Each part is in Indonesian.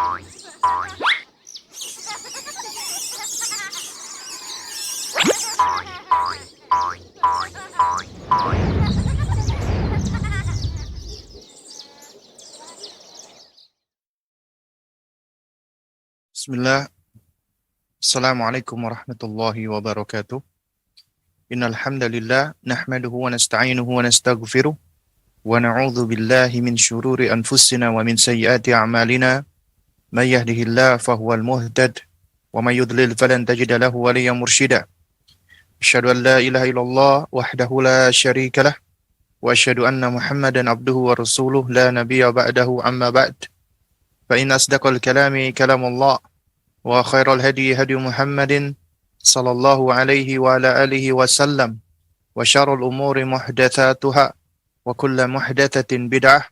Bismillah. Assalamualaikum warahmatullahi wabarakatuh. Innal hamdalillah nahmaduhu wa nasta'inuhu wa nastaghfiruh wa na'udzu billahi min shururi anfusina wa min sayyiati a'malina. May yahdihillahu fahuwal muhtad wa may yudlil falan tajida lahu waliyyan mursyida. Asyhadu an la ilaha illallah wahdahu la syarika lah wa asyhadu anna Muhammadan abduhu wa rasuluh la nabiyya ba'dahu amma ba'd. Fa in asdaqal kalami kalamullah wa khairal hadi hadi Muhammadin sallallahu alaihi wa ala alihi wasallam wa syarrul umuri muhdatsatuha wa kullu muhdatsatin bid'ah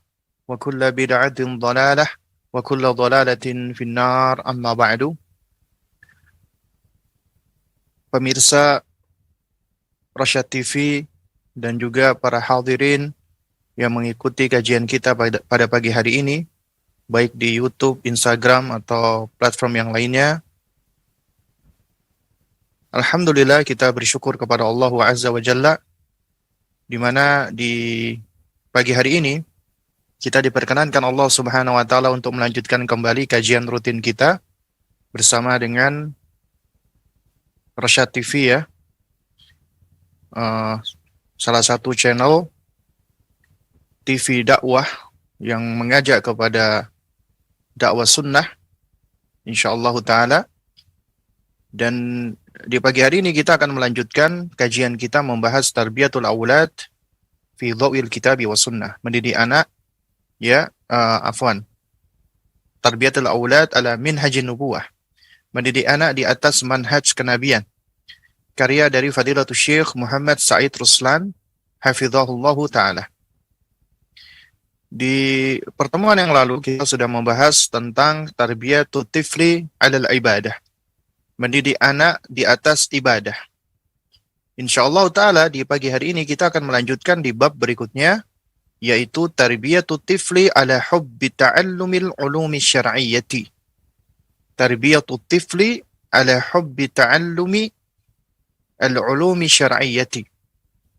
wa kullu bid'atin dhalalah wa kullu dhalalatin finnar amma ba'du. Pemirsa Rasyad TV dan juga para hadirin yang mengikuti kajian kita pada pagi hari ini, baik di YouTube, Instagram, atau platform yang lainnya. Alhamdulillah kita bersyukur kepada Allah Azza wa Jalla, di mana di pagi hari ini kita diperkenankan Allah Subhanahu wa Ta'ala untuk melanjutkan kembali kajian rutin kita bersama dengan Rasyad TV ya, salah satu channel TV dakwah yang mengajak kepada dakwah sunnah insyaallah ta'ala. Dan di pagi hari ini kita akan melanjutkan kajian kita membahas tarbiyatul aulad fi dhawil kitabi wa sunnah, mendidik anak ya, tarbiyatul aulad ala minhajin nubuwah, mendidik anak di atas manhaj kenabian, karya dari Fadilatul Syekh Muhammad Said Ruslan hafizahullahu ta'ala. Di pertemuan yang lalu kita sudah membahas tentang tarbiyatul tifli alal ibadah, mendidik anak di atas ibadah. Insyaallah ta'ala di pagi hari ini kita akan melanjutkan di bab berikutnya, yaitu tarbiyatul tifli ala hubbi ta'allumil ulumi syar'iyyati. Tarbiyatul tifli ala hubbi ta'allumi al-ulumi syar'iyyati,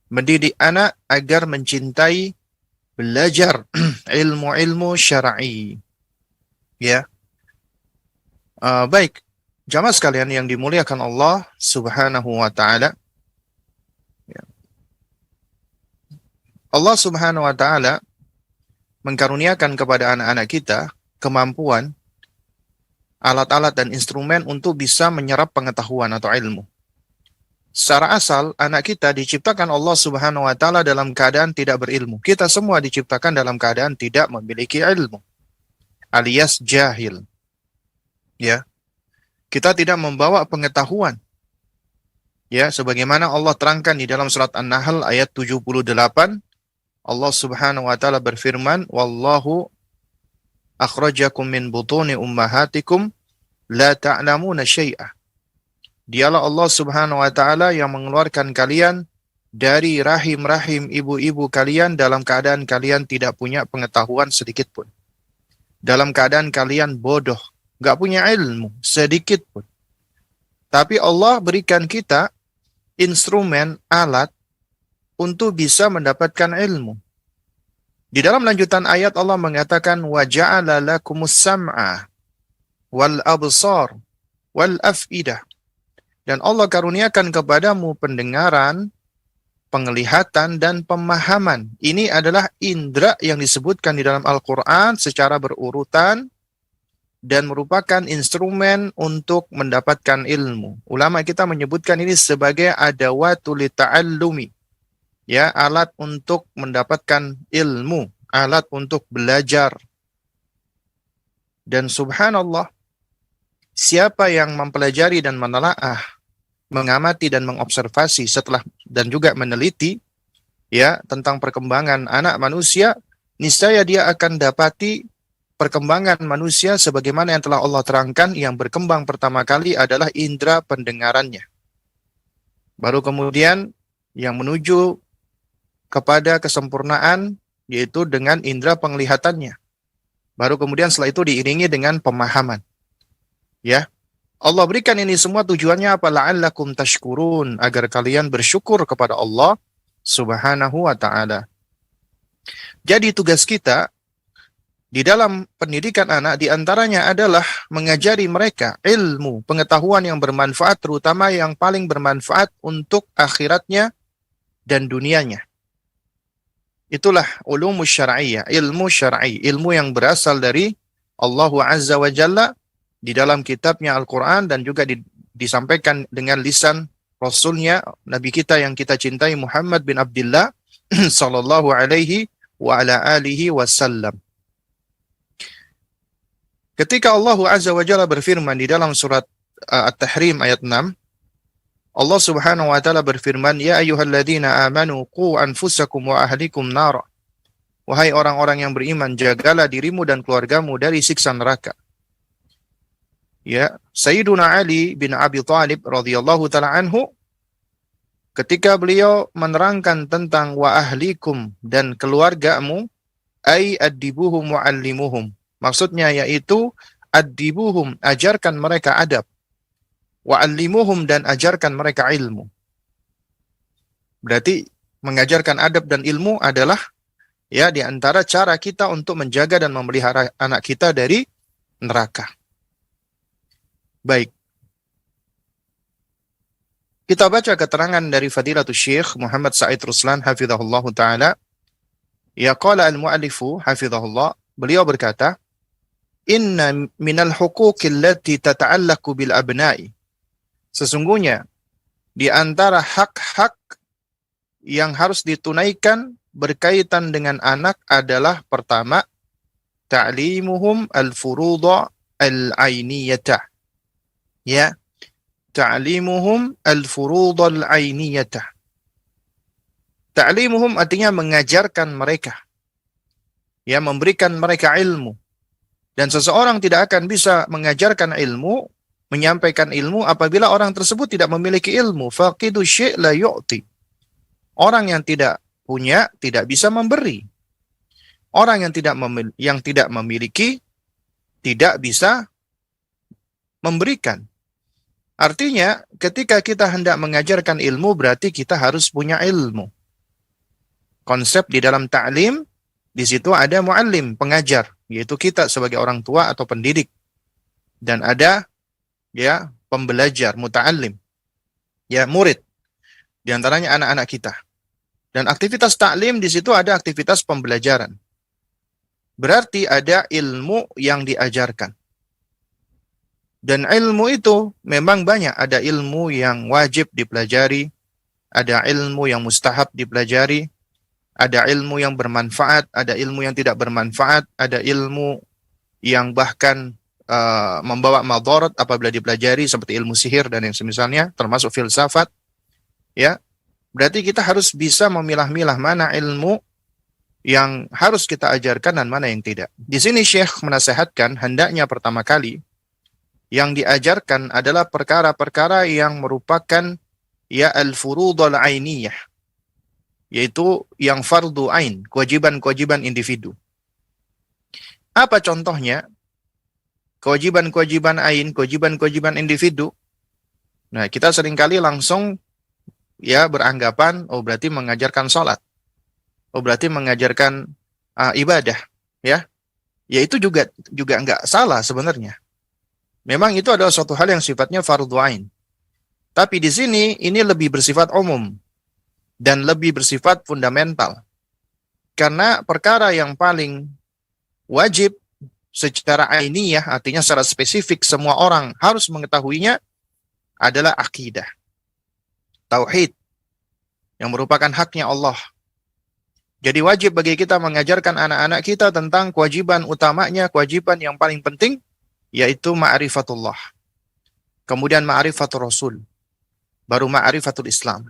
mendidik anak agar mencintai belajar ilmu-ilmu syar'i. Ya. Baik, jamaah sekalian yang dimuliakan Allah Subhanahu wa Ta'ala. Ya. Allah Subhanahu wa Ta'ala mengkaruniakan kepada anak-anak kita kemampuan, alat-alat dan instrumen untuk bisa menyerap pengetahuan atau ilmu. Secara asal, anak kita diciptakan Allah Subhanahu wa Ta'ala dalam keadaan tidak berilmu. Kita semua diciptakan dalam keadaan tidak memiliki ilmu, alias jahil. Ya. Kita tidak membawa pengetahuan. Ya, sebagaimana Allah terangkan di dalam surat An-Nahl ayat 78, Allah Subhanahu wa Ta'ala berfirman, "Wallahu akhrajakum min butuni ummahatikum la ta'lamuna syai'ah." Dialah Allah Subhanahu wa Ta'ala yang mengeluarkan kalian dari rahim-rahim ibu-ibu kalian dalam keadaan kalian tidak punya pengetahuan sedikit pun. Dalam keadaan kalian bodoh, nggak punya ilmu sedikit pun. Tapi Allah berikan kita instrumen, alat untuk bisa mendapatkan ilmu. Di dalam lanjutan ayat Allah mengatakan, "Wa ja'ala lakumus sam'a wal absar wal af'idah." Dan Allah karuniakan kepadamu pendengaran, penglihatan, dan pemahaman. Ini adalah indera yang disebutkan di dalam Al-Quran secara berurutan dan merupakan instrumen untuk mendapatkan ilmu. Ulama kita menyebutkan ini sebagai adawatul ta'allumi. Ya, alat untuk mendapatkan ilmu, alat untuk belajar. Dan subhanallah, siapa yang mempelajari dan menelaah, mengamati dan mengobservasi setelah dan juga meneliti ya tentang perkembangan anak manusia, niscaya dia akan dapati perkembangan manusia sebagaimana yang telah Allah terangkan. Yang berkembang pertama kali adalah indera pendengarannya. Baru kemudian yang menuju kepada kesempurnaan yaitu dengan indera penglihatannya. Baru kemudian setelah itu diiringi dengan pemahaman. Ya, Allah berikan ini semua tujuannya apa? La'allakum tashkurun, agar kalian bersyukur kepada Allah Subhanahu wa taala. Jadi tugas kita di dalam pendidikan anak diantaranya adalah mengajari mereka ilmu, pengetahuan yang bermanfaat, terutama yang paling bermanfaat untuk akhiratnya dan dunianya. Itulah ulumus syar'iyyah, ilmu syar'i, ilmu yang berasal dari Allah Azza wa Jalla di dalam kitabnya Al-Quran dan juga disampaikan dengan lisan Rasulnya, Nabi kita yang kita cintai Muhammad bin Abdullah sallallahu alaihi wa ala alihi wasallam. Ketika Allah Azza wa Jalla berfirman di dalam surat At-Tahrim ayat 6, Allah Subhanahu wa taala berfirman, "Ya ayyuhalladzina amanu qu anfusakum wa ahlikum nar." Wahai orang-orang yang beriman, jagalah dirimu dan keluargamu dari siksa neraka. Ya, Sayyiduna Ali bin Abi Thalib radhiyallahu taala anhu ketika beliau menerangkan tentang wa ahlikum dan keluargamu, ay addibuhum wa allimuhum. Maksudnya yaitu addibuhum, ajarkan mereka adab. Wa allimuhum, dan ajarkan mereka ilmu. Berarti mengajarkan adab dan ilmu adalah ya di antara cara kita untuk menjaga dan memelihara anak kita dari neraka. Baik. Kita baca keterangan dari Fadilatul Syekh Muhammad Said Ruslan hafizahullah taala. Ya qala al-muallifu hafizahullah, beliau berkata, "Inna minal huquqi allati tata'allaqu bil abna'i." Sesungguhnya di antara hak-hak yang harus ditunaikan berkaitan dengan anak adalah pertama, ta'limuhum al-furudha al-ainiyata. Ya, ta'limuhum al-furudha al-ainiyata. Ta'limuhum artinya mengajarkan mereka. Ya, memberikan mereka ilmu. Dan seseorang tidak akan bisa mengajarkan ilmu, menyampaikan ilmu apabila orang tersebut tidak memiliki ilmu. Faqidu syai' la yu'ti. Orang yang tidak punya tidak bisa memberi. Orang yang tidak memiliki tidak bisa memberikan. Artinya, ketika kita hendak mengajarkan ilmu, berarti kita harus punya ilmu. Konsep di dalam ta'lim, di situ ada muallim, pengajar, yaitu kita sebagai orang tua atau pendidik. Dan ada ya pembelajar, muta'allim, ya murid. Di antaranya anak-anak kita. Dan aktivitas ta'lim di situ ada aktivitas pembelajaran. Berarti ada ilmu yang diajarkan. Dan ilmu itu memang banyak. Ada ilmu yang wajib dipelajari, ada ilmu yang mustahab dipelajari, ada ilmu yang bermanfaat, ada ilmu yang tidak bermanfaat, ada ilmu yang bahkan membawa madarat apabila dipelajari seperti ilmu sihir dan yang semisalnya, termasuk filsafat. Ya, berarti kita harus bisa memilah-milah mana ilmu yang harus kita ajarkan dan mana yang tidak. Di sini Syekh menasihatkan hendaknya pertama kali yang diajarkan adalah perkara-perkara yang merupakan ya al-furudul ainiyah, yaitu yang fardu ain, kewajiban-kewajiban individu. Apa contohnya? Kewajiban-kewajiban ain, kewajiban-kewajiban individu. Nah, kita seringkali langsung ya beranggapan, oh berarti mengajarkan sholat. Oh berarti mengajarkan ibadah, ya. Ya itu juga enggak salah sebenarnya. Memang itu adalah suatu hal yang sifatnya fardhu ain. Tapi di sini ini lebih bersifat umum dan lebih bersifat fundamental. Karena perkara yang paling wajib secara ainiyah, artinya secara spesifik semua orang harus mengetahuinya, adalah akidah, tauhid, yang merupakan haknya Allah. Jadi wajib bagi kita mengajarkan anak-anak kita tentang kewajiban utamanya, kewajiban yang paling penting, yaitu ma'rifatullah. Kemudian ma'rifatul Rasul. Baru ma'rifatul Islam.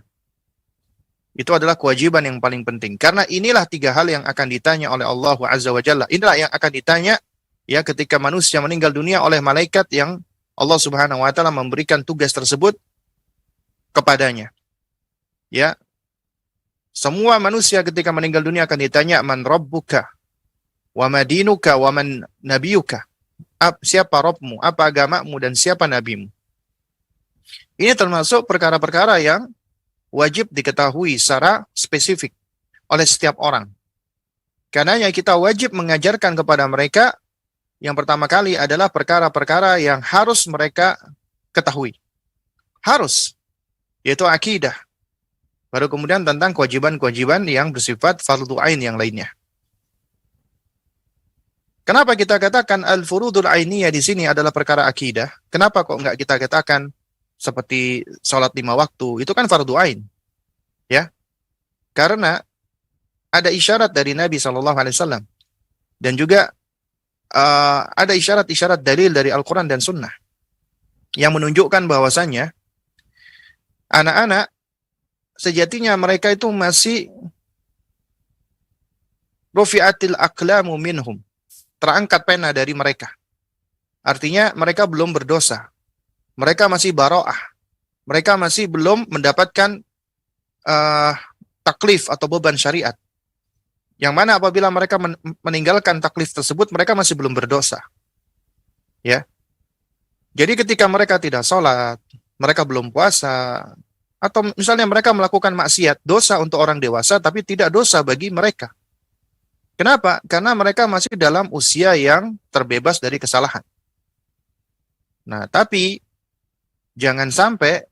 Itu adalah kewajiban yang paling penting. Karena inilah 3 hal yang akan ditanya oleh Allah Azza wa Jalla. Inilah yang akan ditanya ya ketika manusia meninggal dunia oleh malaikat yang Allah Subhanahu wa taala memberikan tugas tersebut kepadanya. Ya. Semua manusia ketika meninggal dunia akan ditanya, man rabbuka? wa madinuka wa man nabiyuka. Siapa Rabbmu, apa agamamu, dan siapa nabimu. Ini termasuk perkara-perkara yang wajib diketahui secara spesifik oleh setiap orang. Karena yang kita wajib mengajarkan kepada mereka, yang pertama kali adalah perkara-perkara yang harus mereka ketahui. Harus, yaitu akidah. Baru kemudian tentang kewajiban-kewajiban yang bersifat fardu ain yang lainnya. Kenapa kita katakan al-furudul ainiyah di sini adalah perkara akidah? Kenapa kok enggak kita katakan seperti sholat 5 waktu? Itu kan fardu ain. Ya. Karena ada isyarat dari Nabi SAW. Dan juga ada isyarat-isyarat dalil dari Al-Quran dan Sunnah. Yang menunjukkan bahwasannya anak-anak sejatinya mereka itu masih rufi'atil aqlamu minhum. Terangkat pena dari mereka. Artinya mereka belum berdosa. Mereka masih bara'ah. Mereka masih belum mendapatkan taklif atau beban syariat. Yang mana apabila mereka meninggalkan taklif tersebut, mereka masih belum berdosa. Ya. Jadi ketika mereka tidak sholat, mereka belum puasa, atau misalnya mereka melakukan maksiat, dosa untuk orang dewasa, tapi tidak dosa bagi mereka. Kenapa? Karena mereka masih dalam usia yang terbebas dari kesalahan. Nah, tapi jangan sampai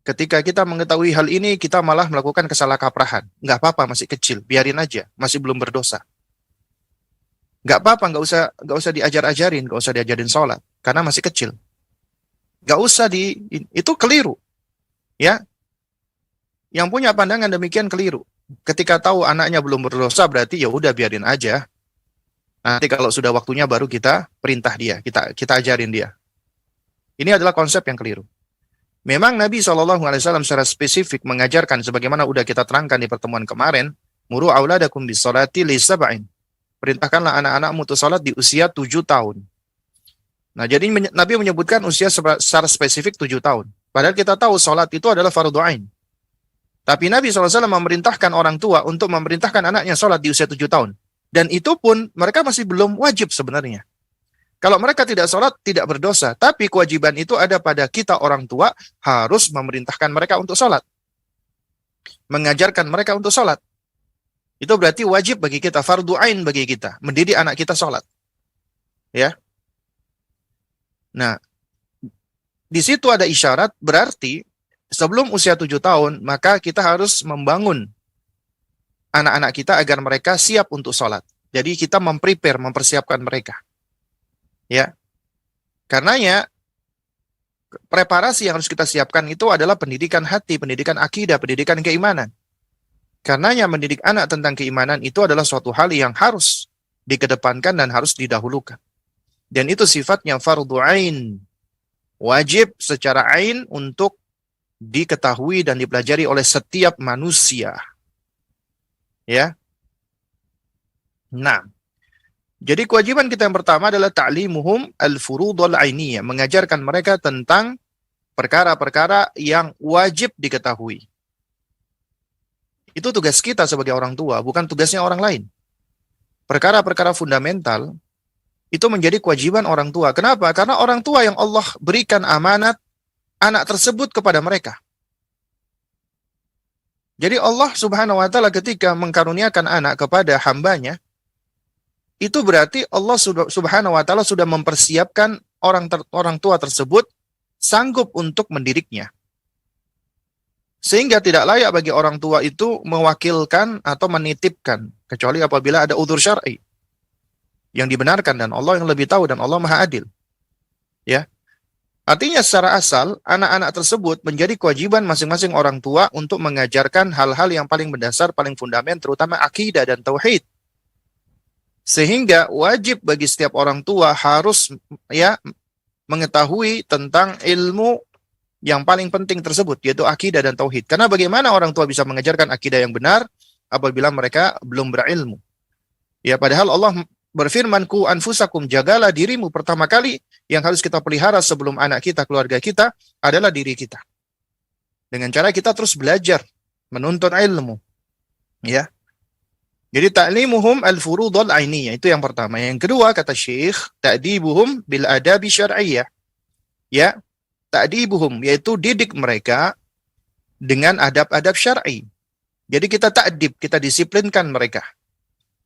ketika kita mengetahui hal ini, kita malah melakukan kesalahkaprahan. Nggak apa-apa, masih kecil, biarin aja, masih belum berdosa. Nggak apa-apa, nggak usah diajarin sholat, karena masih kecil. Nggak usah itu keliru. Ya, yang punya pandangan demikian keliru. Ketika tahu anaknya belum berdosa, berarti ya udah biarin aja. Nanti kalau sudah waktunya baru kita perintah dia, kita ajarin dia. Ini adalah konsep yang keliru. Memang Nabi SAW secara spesifik mengajarkan, sebagaimana udah kita terangkan di pertemuan kemarin, muru auladakum bis-sholati li sab'in. Perintahkanlah anak-anakmu untuk salat di usia 7 tahun. Nah, jadi Nabi menyebutkan usia secara spesifik 7 tahun. Padahal kita tahu salat itu adalah fardhu ain. Tapi Nabi SAW memerintahkan orang tua untuk memerintahkan anaknya sholat di usia 7 tahun. Dan itu pun mereka masih belum wajib sebenarnya. Kalau mereka tidak sholat, tidak berdosa. Tapi kewajiban itu ada pada kita orang tua, harus memerintahkan mereka untuk sholat. Mengajarkan mereka untuk sholat. Itu berarti wajib bagi kita, fardhu ain bagi kita. Mendidik anak kita sholat. Ya. Nah, di situ ada isyarat, berarti sebelum usia 7 tahun, maka kita harus membangun anak-anak kita agar mereka siap untuk sholat. Jadi kita mempersiapkan mereka. Ya. Karenanya, preparasi yang harus kita siapkan itu adalah pendidikan hati, pendidikan akidah, pendidikan keimanan. Karenanya mendidik anak tentang keimanan itu adalah suatu hal yang harus dikedepankan dan harus didahulukan. Dan itu sifatnya fardhu ain. Wajib secara ain untuk diketahui dan dipelajari oleh setiap manusia. Ya. Nah, jadi kewajiban kita yang pertama adalah ta'limuhum al-furudul ainiyah, mengajarkan mereka tentang perkara-perkara yang wajib diketahui. Itu tugas kita sebagai orang tua, bukan tugasnya orang lain. Perkara-perkara fundamental itu menjadi kewajiban orang tua. Kenapa? Karena orang tua yang Allah berikan amanat anak tersebut kepada mereka. Jadi Allah Subhanahu wa ta'ala ketika mengkaruniakan anak kepada hambanya, itu berarti Allah Subhanahu wa ta'ala sudah mempersiapkan orang tua tersebut sanggup untuk mendidiknya. Sehingga tidak layak bagi orang tua itu mewakilkan atau menitipkan, kecuali apabila ada udzur syar'i yang dibenarkan, dan Allah yang lebih tahu, dan Allah Maha Adil. Ya. Artinya secara asal, anak-anak tersebut menjadi kewajiban masing-masing orang tua untuk mengajarkan hal-hal yang paling mendasar, paling fundamental, terutama akidah dan tauhid. Sehingga wajib bagi setiap orang tua harus mengetahui tentang ilmu yang paling penting tersebut, yaitu akidah dan tauhid. Karena bagaimana orang tua bisa mengajarkan akidah yang benar apabila mereka belum berilmu? Ya, padahal Allah berfirman, ku anfusakum, jagalah dirimu. Pertama kali yang harus kita pelihara sebelum anak kita, keluarga kita, adalah diri kita. Dengan cara kita terus belajar, menuntut ilmu. Ya. Jadi ta'limuhum al-furudul ainiyah, itu yang pertama. Yang kedua kata Syekh, ta'dibuhum bil adabi syar'iyyah. Ya, ta'dibuhum yaitu didik mereka dengan adab-adab syar'i. Jadi kita ta'dib, kita disiplinkan mereka.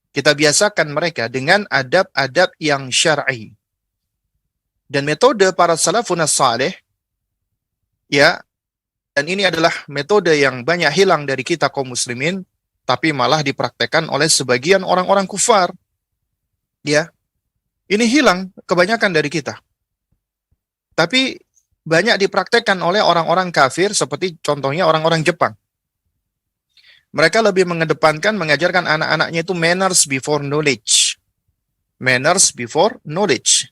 Kita biasakan mereka dengan adab-adab yang syar'i. Dan metode para salafun as-salih, ya, dan ini adalah metode yang banyak hilang dari kita kaum muslimin, tapi malah dipraktekkan oleh sebagian orang-orang kufar. Ya, ini hilang kebanyakan dari kita. Tapi banyak dipraktekkan oleh orang-orang kafir seperti contohnya orang-orang Jepang. Mereka lebih mengedepankan mengajarkan anak-anaknya itu manners before knowledge. Manners before knowledge.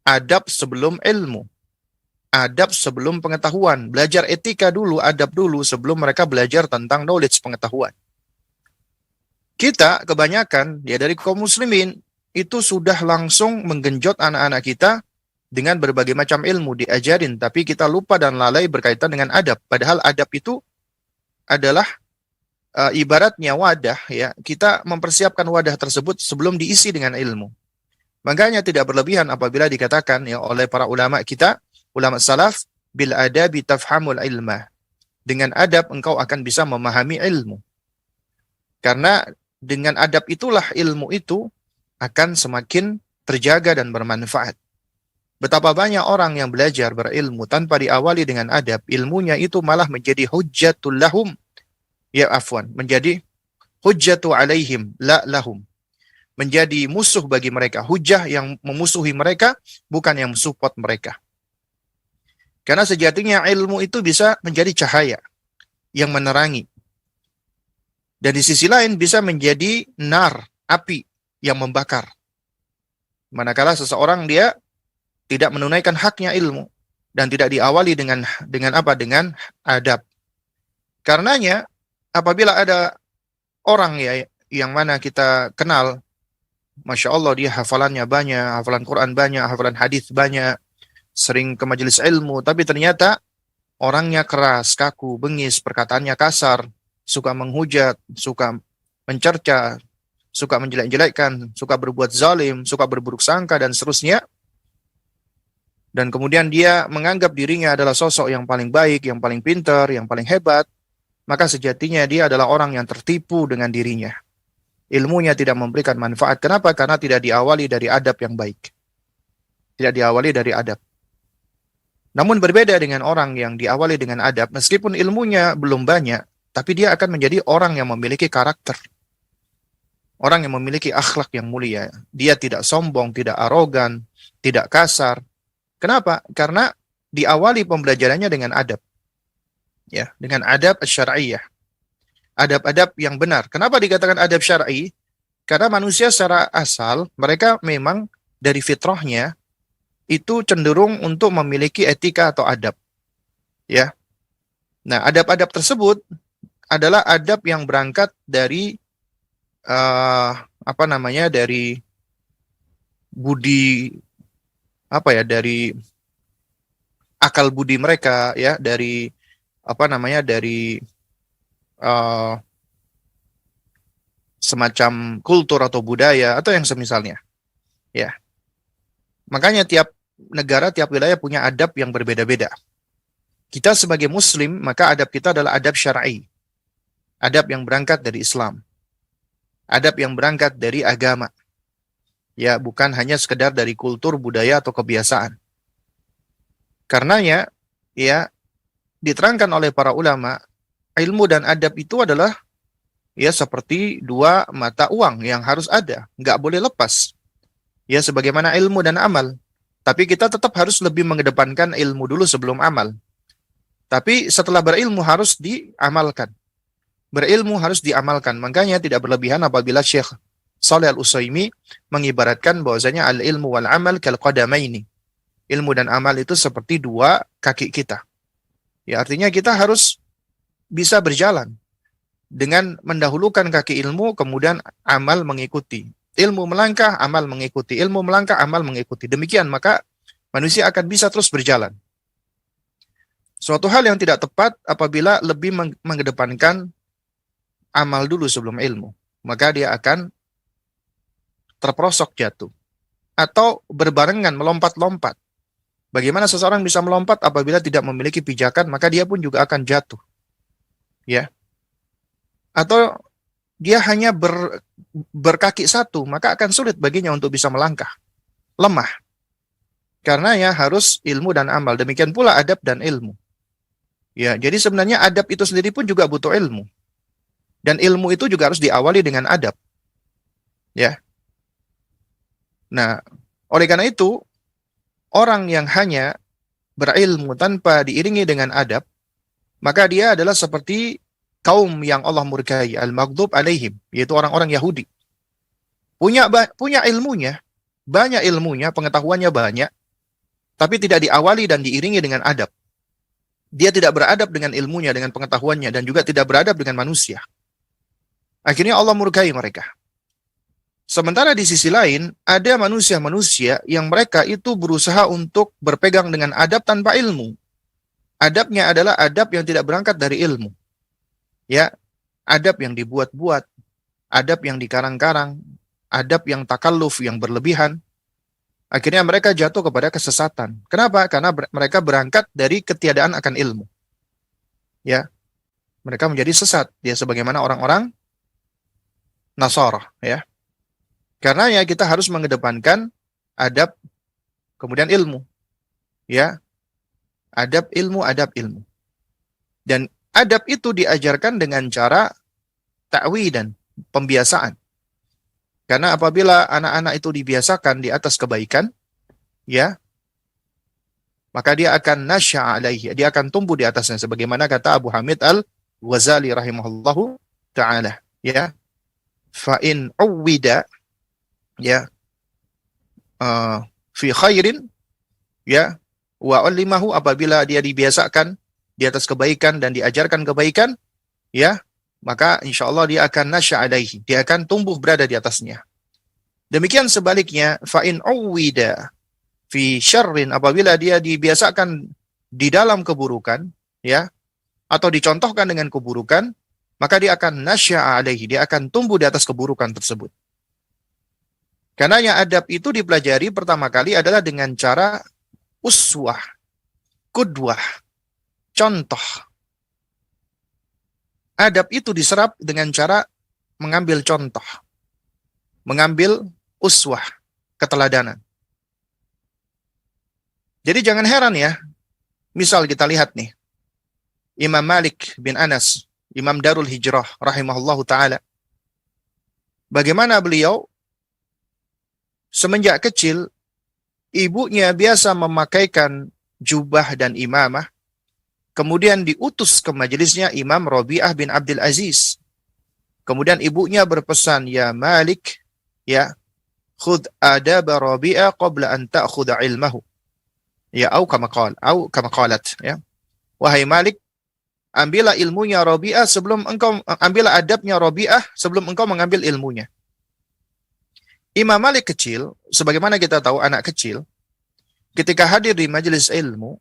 Adab sebelum ilmu. Adab sebelum pengetahuan. Belajar etika dulu, adab dulu sebelum mereka belajar tentang knowledge, pengetahuan. Kita kebanyakan ya dari kaum muslimin itu sudah langsung menggenjot anak-anak kita dengan berbagai macam ilmu diajarin, tapi kita lupa dan lalai berkaitan dengan adab. Padahal adab itu adalah ibaratnya wadah, ya, kita mempersiapkan wadah tersebut sebelum diisi dengan ilmu. Makanya tidak berlebihan apabila dikatakan ya oleh para ulama kita, ulama salaf, bil adabi tafhamul ilmah. Dengan adab engkau akan bisa memahami ilmu. Karena dengan adab itulah ilmu itu akan semakin terjaga dan bermanfaat. Betapa banyak orang yang belajar berilmu tanpa diawali dengan adab, ilmunya itu malah menjadi hujjatul lahum, ya afwan, menjadi hujjatu alaihim, la lahum. Menjadi musuh bagi mereka, hujjah yang memusuhi mereka, bukan yang mensupport mereka. Karena sejatinya ilmu itu bisa menjadi cahaya yang menerangi. Dan di sisi lain bisa menjadi nar, api yang membakar. Manakala seseorang dia tidak menunaikan haknya ilmu dan tidak diawali dengan apa? Dengan adab. Karenanya apabila ada orang ya yang mana kita kenal, Masya Allah dia hafalannya banyak, hafalan Quran banyak, hafalan hadis banyak, sering ke majelis ilmu, tapi ternyata orangnya keras, kaku, bengis, perkataannya kasar, suka menghujat, suka mencerca, suka menjelek-jelekkan, suka berbuat zalim, suka berburuk sangka, dan seterusnya. Dan kemudian dia menganggap dirinya adalah sosok yang paling baik, yang paling pintar, yang paling hebat, maka sejatinya dia adalah orang yang tertipu dengan dirinya. Ilmunya tidak memberikan manfaat. Kenapa? Karena tidak diawali dari adab yang baik. Tidak diawali dari adab. Namun berbeda dengan orang yang diawali dengan adab, meskipun ilmunya belum banyak, tapi dia akan menjadi orang yang memiliki karakter. Orang yang memiliki akhlak yang mulia. Dia tidak sombong, tidak arogan, tidak kasar. Kenapa? Karena diawali pembelajarannya dengan adab. Ya, dengan adab syar'iyyah. Adab-adab yang benar. Kenapa dikatakan adab syar'i? Karena manusia secara asal, mereka memang dari fitrahnya itu cenderung untuk memiliki etika atau adab. Ya. Nah, adab-adab tersebut adalah adab yang berangkat dari dari budi dari akal budi mereka, ya, dari dari semacam kultur atau budaya atau yang semisalnya. Ya. Makanya tiap negara, tiap wilayah punya adab yang berbeda-beda. Kita sebagai muslim, maka adab kita adalah adab syar'i. Adab yang berangkat dari Islam. Adab yang berangkat dari agama. Ya, bukan hanya sekedar dari kultur, budaya, atau kebiasaan. Karenanya, ya, diterangkan oleh para ulama, ilmu dan adab itu adalah ya seperti dua mata uang yang harus ada. Nggak boleh lepas. Ya, sebagaimana ilmu dan amal. Tapi kita tetap harus lebih mengedepankan ilmu dulu sebelum amal. Tapi setelah berilmu harus diamalkan. Berilmu harus diamalkan. Makanya tidak berlebihan apabila Syekh Shalih Al-Utsaimin mengibaratkan bahwasanya al-ilmu wal amal kal qadamaini. Ilmu dan amal itu seperti dua kaki kita. Ya, artinya kita harus bisa berjalan dengan mendahulukan kaki ilmu, kemudian amal mengikuti. Ilmu melangkah, amal mengikuti. Ilmu melangkah, amal mengikuti. Demikian maka manusia akan bisa terus berjalan. Suatu hal yang tidak tepat apabila lebih mengedepankan amal dulu sebelum ilmu. maka dia akan terperosok jatuh. Atau berbarengan melompat-lompat. Bagaimana seseorang bisa melompat apabila tidak memiliki pijakan, maka dia pun juga akan jatuh. Ya. Atau dia hanya berkaki satu, maka akan sulit baginya untuk bisa melangkah. Lemah. Karena ya harus ilmu dan amal. Demikian pula adab dan ilmu. Ya, jadi sebenarnya adab itu sendiri pun juga butuh ilmu. Dan ilmu itu juga harus diawali dengan adab. Ya. Nah, oleh karena itu, orang yang hanya berilmu tanpa diiringi dengan adab, maka dia adalah seperti kaum yang Allah murkai, al-maghdub alaihim, yaitu orang-orang Yahudi. Punya ilmunya, banyak ilmunya, pengetahuannya banyak, tapi tidak diawali dan diiringi dengan adab. Dia tidak beradab dengan ilmunya, dengan pengetahuannya, dan juga tidak beradab dengan manusia. Akhirnya Allah murkai mereka. Sementara di sisi lain, ada manusia-manusia yang mereka itu berusaha untuk berpegang dengan adab tanpa ilmu. Adabnya adalah adab yang tidak berangkat dari ilmu. Ya, adab yang dibuat-buat, adab yang dikarang-karang, adab yang takalluf, yang berlebihan. Akhirnya mereka jatuh kepada kesesatan. Kenapa? Karena mereka berangkat dari ketiadaan akan ilmu. Ya, mereka menjadi sesat. Ya, sebagaimana orang-orang Nasara, ya. Karena ya kita harus mengedepankan adab, kemudian ilmu. Ya, adab ilmu, adab ilmu. Dan adab itu diajarkan dengan cara ta'widan, pembiasaan. Karena apabila anak-anak itu dibiasakan di atas kebaikan, ya, maka dia akan nasya' alaihi, dia akan tumbuh di atasnya. Sebagaimana kata Abu Hamid Al-Ghazali rahimahullahu ta'ala. Ya, fa'in uwida, ya, fi khairin, ya, wa ulimahu, apabila dia dibiasakan di atas kebaikan dan diajarkan kebaikan, ya, maka insya Allah dia akan nasya' alaihi, dia akan tumbuh berada di atasnya. Demikian sebaliknya, fa'in uwida fi syarrin, apabila dia dibiasakan di dalam keburukan, ya, atau dicontohkan dengan keburukan, maka dia akan nasya' alaihi, dia akan tumbuh di atas keburukan tersebut. Karena yang adab itu dipelajari pertama kali adalah dengan cara uswah, qudwah, contoh. Adab itu diserap dengan cara mengambil contoh, mengambil uswah, keteladanan. Jadi jangan heran ya, misal kita lihat nih, Imam Malik bin Anas, Imam Darul Hijrah rahimahullahu ta'ala. Bagaimana beliau semenjak kecil, ibunya biasa memakaikan jubah dan imamah, kemudian diutus ke majelisnya Imam Rabi'ah bin Abdul Aziz. Kemudian ibunya berpesan, ya Malik, ya, khudh adab Rabi'ah qabla an ta'khudha ilmahu. Ya, au kama qalat, ya. Wahai Malik, ambillah ilmunya Rabi'ah sebelum engkau, ambillah adabnya Rabi'ah sebelum engkau mengambil ilmunya. Imam Malik kecil, sebagaimana kita tahu anak kecil, ketika hadir di majelis ilmu,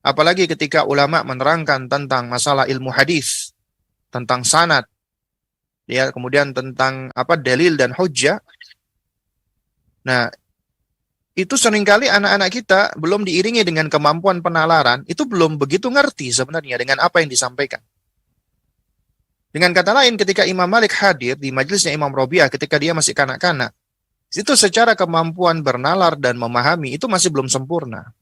apalagi ketika ulama menerangkan tentang masalah ilmu hadis, tentang sanad, ya, kemudian tentang dalil dan hujjah. Nah, itu seringkali anak-anak kita belum diiringi dengan kemampuan penalaran, itu belum begitu ngerti sebenarnya dengan apa yang disampaikan. Dengan kata lain, ketika Imam Malik hadir di majelisnya Imam Rabi'ah ketika dia masih kanak-kanak, itu secara kemampuan bernalar dan memahami itu masih belum sempurna.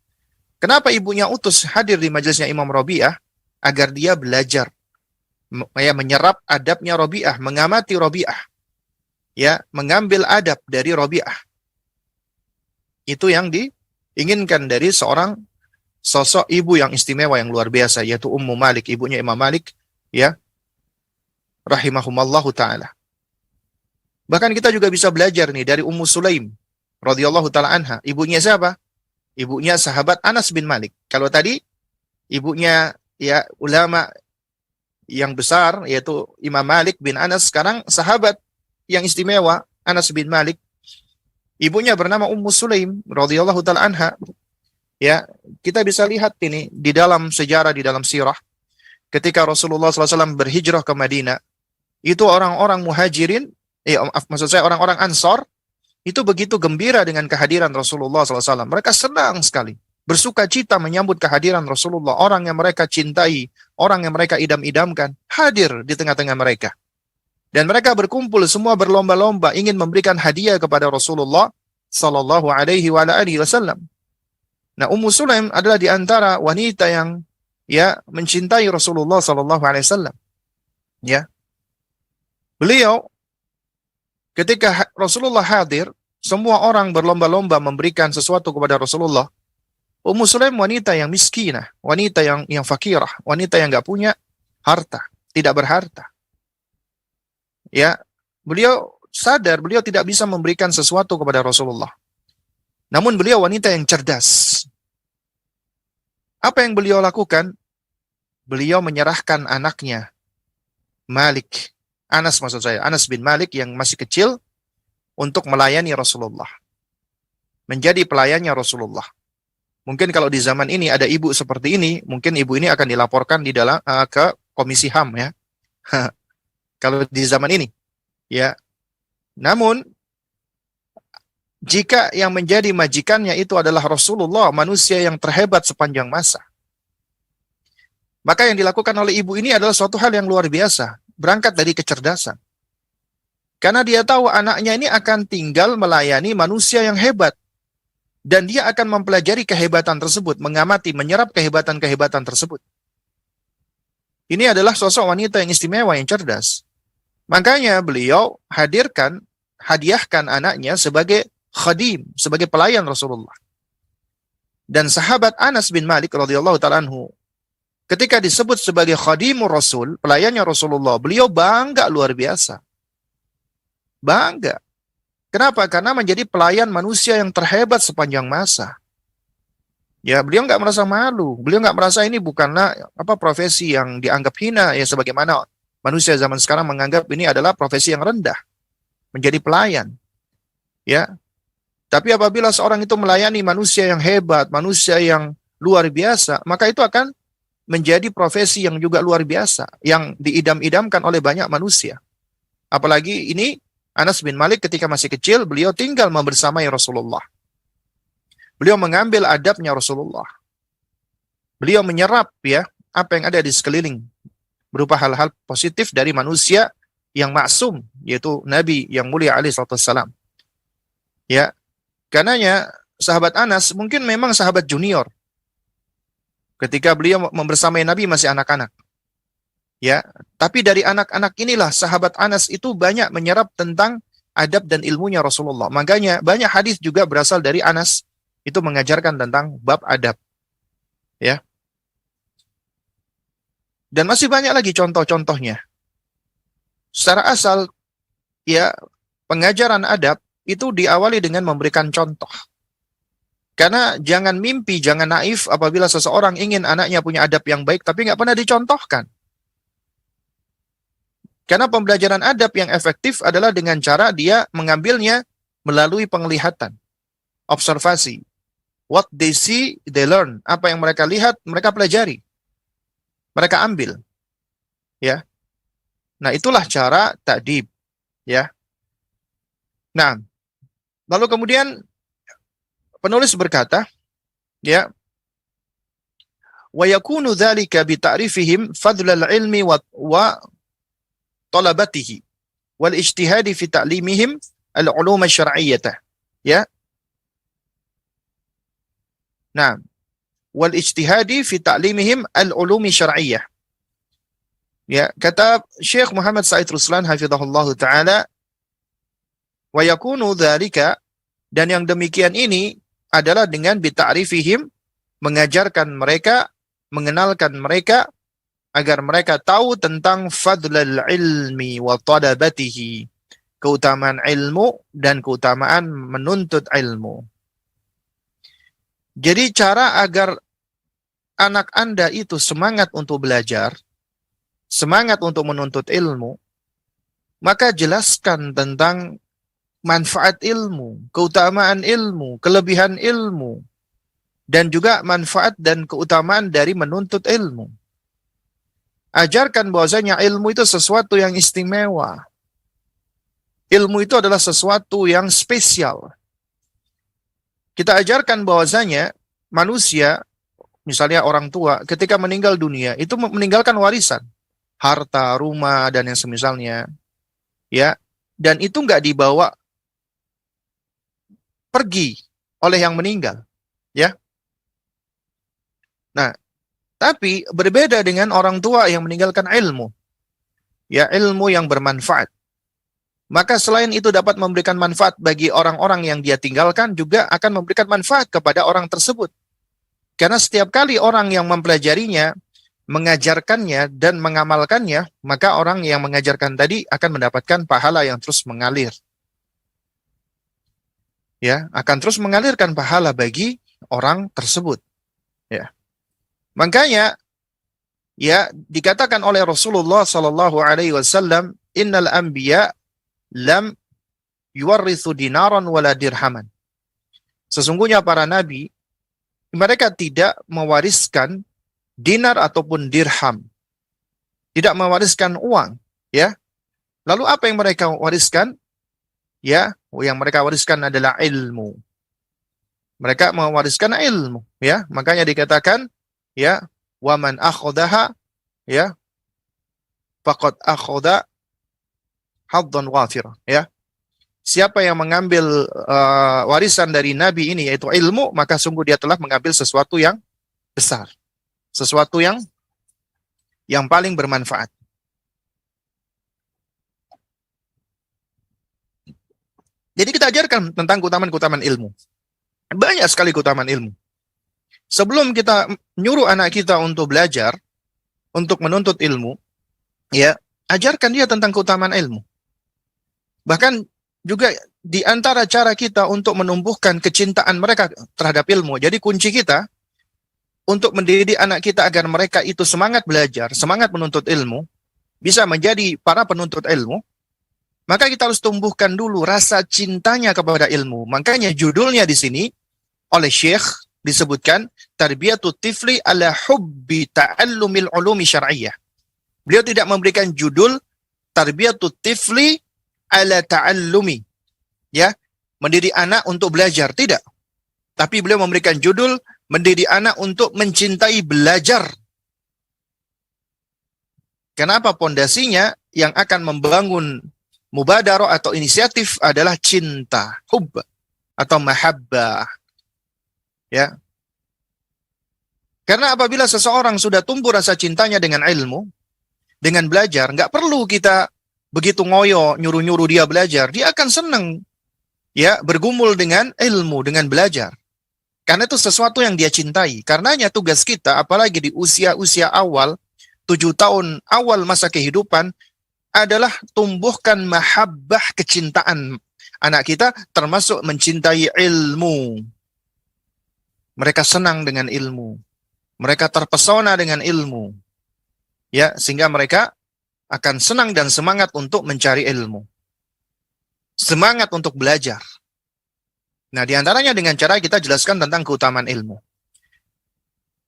Kenapa ibunya utus hadir di majelisnya Imam Rabi'ah? Agar dia belajar, ya, menyerap adabnya Rabi'ah, mengamati Rabi'ah, ya, mengambil adab dari Rabi'ah. Itu yang diinginkan dari seorang sosok ibu yang istimewa, yang luar biasa, yaitu Ummu Malik, ibunya Imam Malik, ya, rahimahumallahu ta'ala. Bahkan kita juga bisa belajar nih dari Ummu Sulaim radhiyallahu taala anha. Ibunya siapa? Ibunya sahabat Anas bin Malik. Kalau tadi ibunya ya ulama yang besar yaitu Imam Malik bin Anas, sekarang sahabat yang istimewa Anas bin Malik. Ibunya bernama Ummu Sulaim radhiyallahu taala anha. Ya, kita bisa lihat ini di dalam sejarah, di dalam sirah. Ketika Rasulullah SAW berhijrah ke Madinah, itu orang-orang muhajirin Maksud saya orang-orang Ansor itu begitu gembira dengan kehadiran Rasulullah SAW. Mereka senang sekali, bersuka cita menyambut kehadiran Rasulullah. Orang yang mereka cintai, orang yang mereka idam-idamkan, hadir di tengah-tengah mereka. Dan mereka berkumpul semua berlomba-lomba ingin memberikan hadiah kepada Rasulullah Sallallahu Alaihi Wasallam. Nah, Ummu Sulaim adalah di antara wanita yang mencintai Rasulullah Sallallahu Alaihi Wasallam. Ya, beliau ketika Rasulullah hadir, semua orang berlomba-lomba memberikan sesuatu kepada Rasulullah. Ummu Sulaim wanita yang miskinah, wanita yang fakirah, wanita yang nggak punya harta, tidak berharta. Ya, beliau sadar beliau tidak bisa memberikan sesuatu kepada Rasulullah. Namun beliau wanita yang cerdas. Apa yang beliau lakukan? Beliau menyerahkan anaknya, Malik, Anas maksud saya, Anas bin Malik yang masih kecil, untuk melayani Rasulullah. Menjadi pelayannya Rasulullah. Mungkin kalau di zaman ini ada ibu seperti ini, mungkin ibu ini akan dilaporkan ke Komisi HAM ya. Kalau di zaman ini, ya. Namun, jika yang menjadi majikannya itu adalah Rasulullah, manusia yang terhebat sepanjang masa, maka yang dilakukan oleh ibu ini adalah suatu hal yang luar biasa, berangkat dari kecerdasan. Karena dia tahu anaknya ini akan tinggal melayani manusia yang hebat, dan dia akan mempelajari kehebatan tersebut, mengamati, menyerap kehebatan-kehebatan tersebut. Ini adalah sosok wanita yang istimewa, yang cerdas. Makanya beliau hadiahkan anaknya sebagai khadim, sebagai pelayan Rasulullah. Dan sahabat Anas bin Malik radhiyallahu ta'ala anhu, ketika disebut sebagai khadimur Rasul, pelayannya Rasulullah, beliau bangga luar biasa. Bangga. Kenapa? Karena menjadi pelayan manusia yang terhebat sepanjang masa. Ya, beliau nggak merasa malu. Beliau nggak merasa ini bukanlah profesi yang dianggap hina, ya sebagaimana manusia zaman sekarang menganggap ini adalah profesi yang rendah, menjadi pelayan. Ya. Tapi apabila seorang itu melayani manusia yang hebat, manusia yang luar biasa, maka itu akan menjadi profesi yang juga luar biasa, yang diidam-idamkan oleh banyak manusia. Apalagi ini Anas bin Malik ketika masih kecil, beliau tinggal membersamai Rasulullah. Beliau mengambil adabnya Rasulullah. Beliau menyerap apa yang ada di sekeliling, berupa hal-hal positif dari manusia yang maksum, yaitu Nabi yang mulia alaihi wassalam. Ya, karenanya sahabat Anas mungkin memang sahabat junior. Ketika beliau membersamai Nabi masih anak-anak. Ya, tapi dari anak-anak inilah sahabat Anas itu banyak menyerap tentang adab dan ilmunya Rasulullah. Makanya banyak hadis juga berasal dari Anas, itu mengajarkan tentang bab adab. Ya. Dan masih banyak lagi contoh-contohnya. Secara asal, pengajaran adab itu diawali dengan memberikan contoh. Karena jangan mimpi, jangan naif apabila seseorang ingin anaknya punya adab yang baik, tapi nggak pernah dicontohkan. Karena pembelajaran adab yang efektif adalah dengan cara dia mengambilnya melalui penglihatan, observasi. What they see, they learn. Apa yang mereka lihat, mereka pelajari. Mereka ambil. Ya. Nah, itulah cara ta'dib. Ya. Nah, lalu kemudian penulis berkata, ya, wa yakunu dzalika bi ta'rifihim fadlal ilmi wa talabatihi wal ijtihadi fi ta'limihim al-ulum asy-syar'iyyah. Ya. Nah, wal ijtihadi fi ta'limihim al-ulum syar'iyyah. Ya, kata Syekh Muhammad Said Ruslan hafizahullah taala, wa yakunu dzalika, dan yang demikian ini adalah dengan bita'rifihim, mengajarkan mereka, mengenalkan mereka agar mereka tahu tentang fadlal ilmi wa talabatihi, keutamaan ilmu dan keutamaan menuntut ilmu. Jadi cara agar anak Anda itu semangat untuk belajar, semangat untuk menuntut ilmu, maka jelaskan tentang manfaat ilmu, keutamaan ilmu, kelebihan ilmu, dan juga manfaat dan keutamaan dari menuntut ilmu. Ajarkan bahwasanya ilmu itu sesuatu yang istimewa. Ilmu itu adalah sesuatu yang spesial. Kita ajarkan bahwasanya manusia, misalnya orang tua, ketika meninggal dunia, itu meninggalkan warisan. Harta, rumah, dan yang semisalnya. Ya, dan itu nggak dibawa pergi oleh yang meninggal. Ya. Nah, tapi berbeda dengan orang tua yang meninggalkan ilmu. Ya, ilmu yang bermanfaat. Maka selain itu dapat memberikan manfaat bagi orang-orang yang dia tinggalkan, juga akan memberikan manfaat kepada orang tersebut. Karena setiap kali orang yang mempelajarinya, mengajarkannya, dan mengamalkannya, maka orang yang mengajarkan tadi akan mendapatkan pahala yang terus mengalir. Ya, akan terus mengalirkan pahala bagi orang tersebut. Ya. Makanya, ya, dikatakan oleh Rasulullah sallallahu alaihi wasallam, innal anbiya lam yuwarrithu dinaran wala dirhaman. Sesungguhnya para nabi, mereka tidak mewariskan dinar ataupun dirham. Tidak mewariskan uang, ya. Lalu apa yang mereka wariskan? Ya, yang mereka wariskan adalah ilmu. Mereka mewariskan ilmu, ya. Makanya dikatakan, ya, wa man akhadhaha, ya, faqad akhadha haddan wafira, ya. Siapa yang mengambil warisan dari nabi ini, yaitu ilmu, maka sungguh dia telah mengambil sesuatu yang besar, sesuatu yang paling bermanfaat. Jadi kita ajarkan tentang keutamaan-keutamaan ilmu. Banyak sekali keutamaan ilmu. Sebelum kita nyuruh anak kita untuk belajar, untuk menuntut ilmu, ya, ajarkan dia tentang keutamaan ilmu. Bahkan juga di antara cara kita untuk menumbuhkan kecintaan mereka terhadap ilmu. Jadi kunci kita untuk mendidik anak kita agar mereka itu semangat belajar, semangat menuntut ilmu, bisa menjadi para penuntut ilmu, maka kita harus tumbuhkan dulu rasa cintanya kepada ilmu. Makanya judulnya di sini oleh Syekh disebutkan Tarbiyatut Tifli ala hubbi ta'allumil ulumi syar'iyyah. Beliau tidak memberikan judul Tarbiyatut Tifli ala ta'allumi, ya, mendidik anak untuk belajar, tidak. Tapi beliau memberikan judul mendidik anak untuk mencintai belajar. Kenapa? Pondasinya yang akan membangun mubadarah atau inisiatif adalah cinta, hub atau mahabbah. Ya. Karena apabila seseorang sudah tumbuh rasa cintanya dengan ilmu, dengan belajar, nggak perlu kita begitu ngoyo, nyuruh-nyuruh dia belajar, dia akan senang, ya, bergumul dengan ilmu, dengan belajar. Karena itu sesuatu yang dia cintai. Karenanya tugas kita, apalagi di usia-usia awal, 7 tahun awal masa kehidupan, adalah tumbuhkan mahabbah, kecintaan anak kita, termasuk mencintai ilmu. Mereka senang dengan ilmu. Mereka terpesona dengan ilmu. Ya, sehingga mereka akan senang dan semangat untuk mencari ilmu. Semangat untuk belajar. Nah, diantaranya dengan cara kita jelaskan tentang keutamaan ilmu.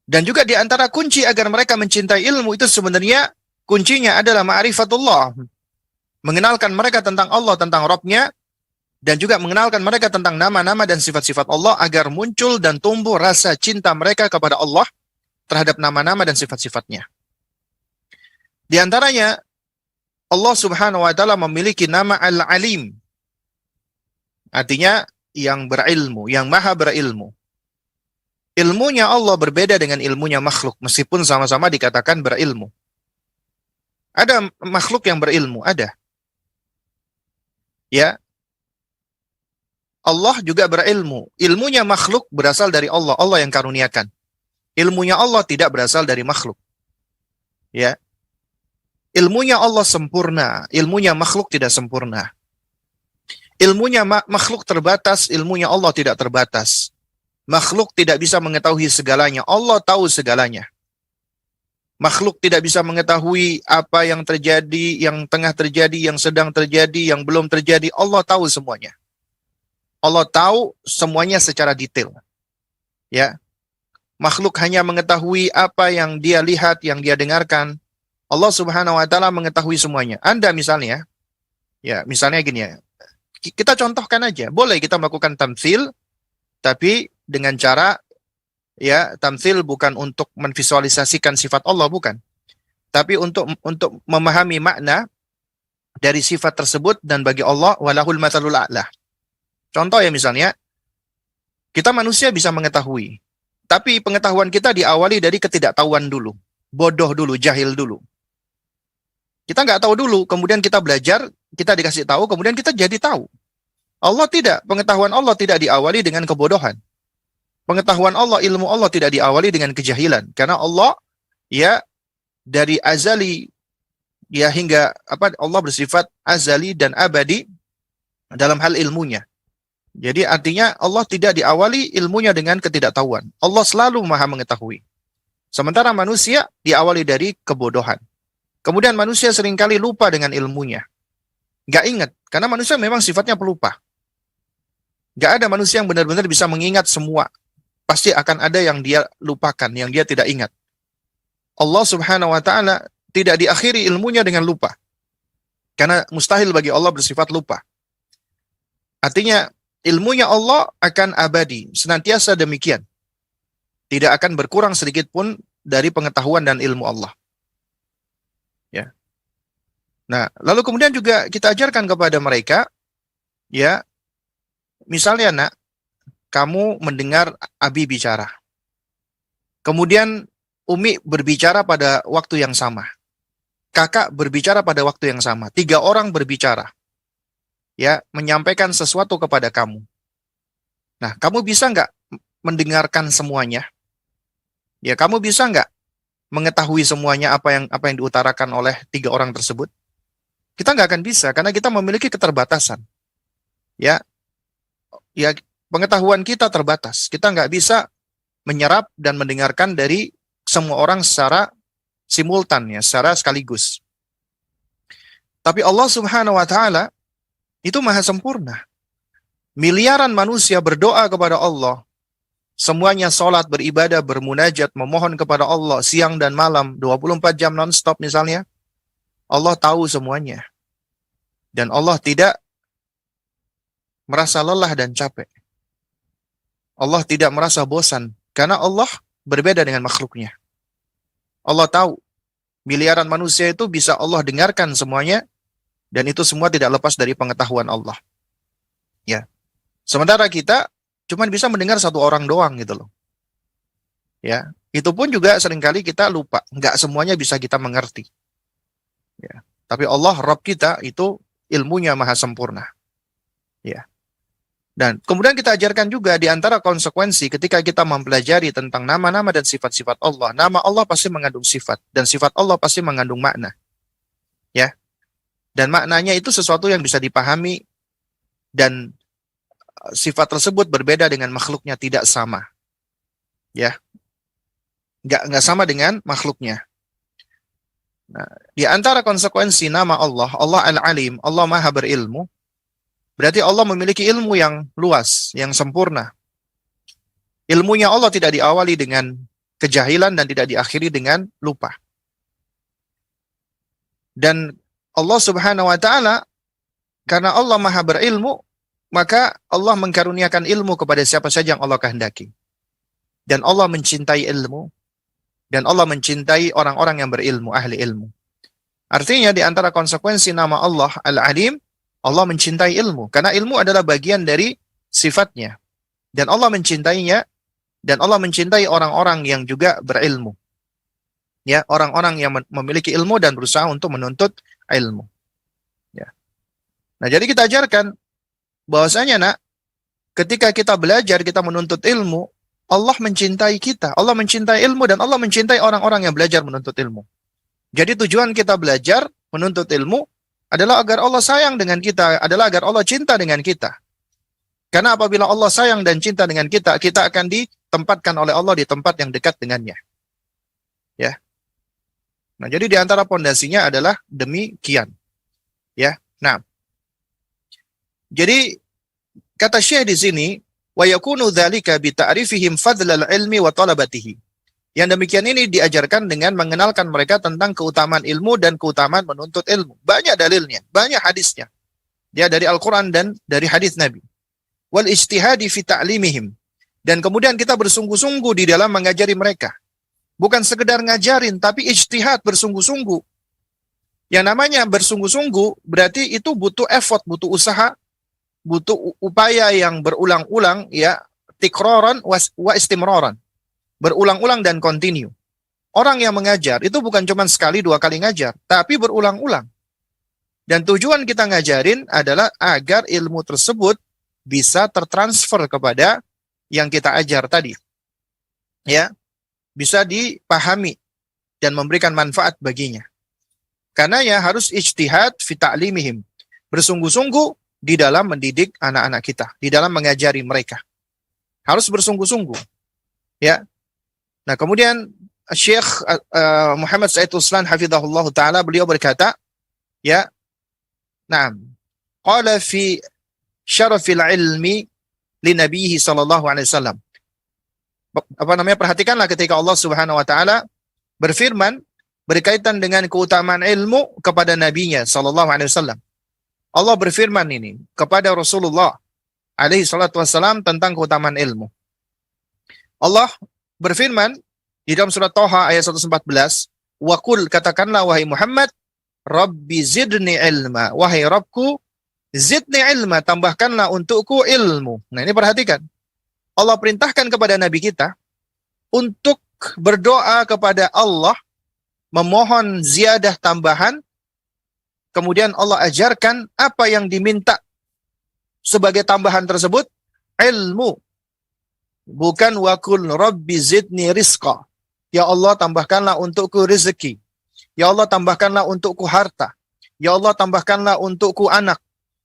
Dan juga diantara kunci agar mereka mencintai ilmu itu sebenarnya kuncinya adalah ma'rifatullah. Mengenalkan mereka tentang Allah, tentang Rabb-nya, dan juga mengenalkan mereka tentang nama-nama dan sifat-sifat Allah agar muncul dan tumbuh rasa cinta mereka kepada Allah terhadap nama-nama dan sifat-sifatnya. Di antaranya, Allah Subhanahu wa Ta'ala memiliki nama Al-Alim. Artinya yang berilmu, yang maha berilmu. Ilmunya Allah berbeda dengan ilmunya makhluk, meskipun sama-sama dikatakan berilmu. Ada makhluk yang berilmu, ada. Ya. Allah juga berilmu. Ilmunya makhluk berasal dari Allah, Allah yang karuniakan. Ilmunya Allah tidak berasal dari makhluk. Ya. Ilmunya Allah sempurna, ilmunya makhluk tidak sempurna. Ilmunya makhluk terbatas, ilmunya Allah tidak terbatas. Makhluk tidak bisa mengetahui segalanya, Allah tahu segalanya. Makhluk tidak bisa mengetahui apa yang terjadi, yang tengah terjadi, yang sedang terjadi, yang belum terjadi, Allah tahu semuanya. Allah tahu semuanya secara detail. Ya. Makhluk hanya mengetahui apa yang dia lihat, yang dia dengarkan. Allah Subhanahu wa Ta'ala mengetahui semuanya. Anda misalnya, ya, misalnya gini ya, Kita contohkan aja, boleh kita melakukan tamtsil, tapi dengan cara, ya, tamtsil bukan untuk menvisualisasikan sifat Allah, bukan. Tapi untuk memahami makna dari sifat tersebut, dan bagi Allah walahul matsalul a'la. Contoh ya, misalnya kita manusia bisa mengetahui, tapi pengetahuan kita diawali dari ketidaktahuan dulu, bodoh dulu, jahil dulu. Kita nggak tahu dulu, kemudian kita belajar, kita dikasih tahu, kemudian kita jadi tahu. Allah tidak, pengetahuan Allah tidak diawali dengan kebodohan. Pengetahuan Allah, ilmu Allah tidak diawali dengan kejahilan, karena Allah, ya, dari azali, ya, hingga Allah bersifat azali dan abadi dalam hal ilmunya. Jadi artinya Allah tidak diawali ilmunya dengan ketidaktahuan. Allah selalu maha mengetahui. Sementara manusia diawali dari kebodohan. Kemudian manusia seringkali lupa dengan ilmunya. Nggak ingat, karena manusia memang sifatnya pelupa. Nggak ada manusia yang benar-benar bisa mengingat semua. Pasti akan ada yang dia lupakan, yang dia tidak ingat. Allah subhanahu wa ta'ala tidak diakhiri ilmunya dengan lupa. Karena mustahil bagi Allah bersifat lupa. Artinya, ilmunya Allah akan abadi, senantiasa demikian. Tidak akan berkurang sedikit pun dari pengetahuan dan ilmu Allah. Ya. Nah, lalu kemudian juga kita ajarkan kepada mereka, ya, misalnya nak, kamu mendengar Abi bicara. Kemudian Umi berbicara pada waktu yang sama. Kakak berbicara pada waktu yang sama. 3 orang berbicara. Ya, menyampaikan sesuatu kepada kamu. Nah, kamu bisa nggak mendengarkan semuanya? Ya, kamu bisa nggak mengetahui semuanya apa yang diutarakan oleh 3 orang tersebut? Kita nggak akan bisa, karena kita memiliki keterbatasan. Ya, pengetahuan kita terbatas. Kita nggak bisa menyerap dan mendengarkan dari semua orang secara simultan, ya, secara sekaligus. Tapi Allah subhanahu wa ta'ala itu maha sempurna. Miliaran manusia berdoa kepada Allah. Semuanya sholat, beribadah, bermunajat, memohon kepada Allah siang dan malam, 24 jam non-stop misalnya. Allah tahu semuanya. Dan Allah tidak merasa lelah dan capek. Allah tidak merasa bosan. Karena Allah berbeda dengan makhluknya. Allah tahu. Miliaran manusia itu bisa Allah dengarkan semuanya. Dan itu semua tidak lepas dari pengetahuan Allah. Ya. Sementara kita cuma bisa mendengar 1 orang doang gitu loh. Ya. Itu pun juga seringkali kita lupa. Nggak semuanya bisa kita mengerti. Ya. Tapi Allah, Rabb kita, itu ilmunya maha sempurna. Ya. Dan kemudian kita ajarkan juga di antara konsekuensi ketika kita mempelajari tentang nama-nama dan sifat-sifat Allah. Nama Allah pasti mengandung sifat. Dan sifat Allah pasti mengandung makna. Ya. Dan maknanya itu sesuatu yang bisa dipahami. Dan sifat tersebut berbeda dengan makhluknya, tidak sama. Ya. Nggak sama dengan makhluknya. Nah, di antara konsekuensi nama Allah, Allah Al-Alim, Allah Maha berilmu, berarti Allah memiliki ilmu yang luas, yang sempurna. Ilmunya Allah tidak diawali dengan kejahilan dan tidak diakhiri dengan lupa. Dan Allah subhanahu wa ta'ala, karena Allah maha berilmu, maka Allah mengkaruniakan ilmu kepada siapa saja yang Allah kehendaki. Dan Allah mencintai ilmu, dan Allah mencintai orang-orang yang berilmu, ahli ilmu. Artinya di antara konsekuensi nama Allah Al-Alim, Allah mencintai ilmu. Karena ilmu adalah bagian dari sifatnya. Dan Allah mencintainya. Dan Allah mencintai orang-orang yang juga berilmu. Ya, orang-orang yang memiliki ilmu dan berusaha untuk menuntut ilmu. Ya. Nah, jadi kita ajarkan bahwasanya nak, ketika kita belajar, kita menuntut ilmu, Allah mencintai kita. Allah mencintai ilmu dan Allah mencintai orang-orang yang belajar menuntut ilmu. Jadi tujuan kita belajar, menuntut ilmu, adalah agar Allah sayang dengan kita, adalah agar Allah cinta dengan kita. Karena apabila Allah sayang dan cinta dengan kita, kita akan ditempatkan oleh Allah di tempat yang dekat dengannya. Ya. Nah, jadi di antara pondasinya adalah demikian. Ya. Nah. Jadi kata Syekh di sini, wa yakunu dzalika bi ta'rifihim fadlal ilmi wa talabatihi. Yang demikian ini diajarkan dengan mengenalkan mereka tentang keutamaan ilmu dan keutamaan menuntut ilmu. Banyak dalilnya, banyak hadisnya. Ya, dari Al-Quran dan dari hadis Nabi. Wal ijtihadi fi ta'limihim. Dan kemudian kita bersungguh-sungguh di dalam mengajari mereka. Bukan sekedar ngajarin, tapi ijtihad, bersungguh-sungguh. Yang namanya bersungguh-sungguh berarti itu butuh effort, butuh usaha, butuh upaya yang berulang-ulang, ya, tikroran wa istimroran. Berulang-ulang dan continue. Orang yang mengajar itu bukan cuma sekali dua kali ngajar, tapi berulang-ulang. Dan tujuan kita ngajarin adalah agar ilmu tersebut bisa tertransfer kepada yang kita ajar tadi. Ya, bisa dipahami dan memberikan manfaat baginya. Karena ya harus ijtihad fi ta'limihim. Bersungguh-sungguh di dalam mendidik anak-anak kita, di dalam mengajari mereka. Harus bersungguh-sungguh. Ya. Nah, kemudian Syekh Muhammad Said Ruslan hafizahullah taala, beliau berkata, ya, na'am, qala fi syarafil ilmi li nabiyhi sallallahu alaihi wasallam. Perhatikanlah ketika Allah Subhanahu wa taala berfirman berkaitan dengan keutamaan ilmu kepada nabinya sallallahu alaihi wasallam. Allah berfirman ini kepada Rasulullah alaihi salatu wasallam tentang keutamaan ilmu. Allah berfirman di dalam surat Thaha ayat 114, wa qul, katakanlah wahai Muhammad, Rabbi zidni ilma, wahai Rabbku, zidni ilma, tambahkanlah untukku ilmu. Nah, ini perhatikan. Allah perintahkan kepada Nabi kita untuk berdoa kepada Allah, memohon ziyadah tambahan, kemudian Allah ajarkan apa yang diminta sebagai tambahan tersebut, ilmu. Bukan wakul Rabbi zidni rizqa. Ya Allah, tambahkanlah untukku rezeki. Ya Allah, tambahkanlah untukku harta. Ya Allah, tambahkanlah untukku anak.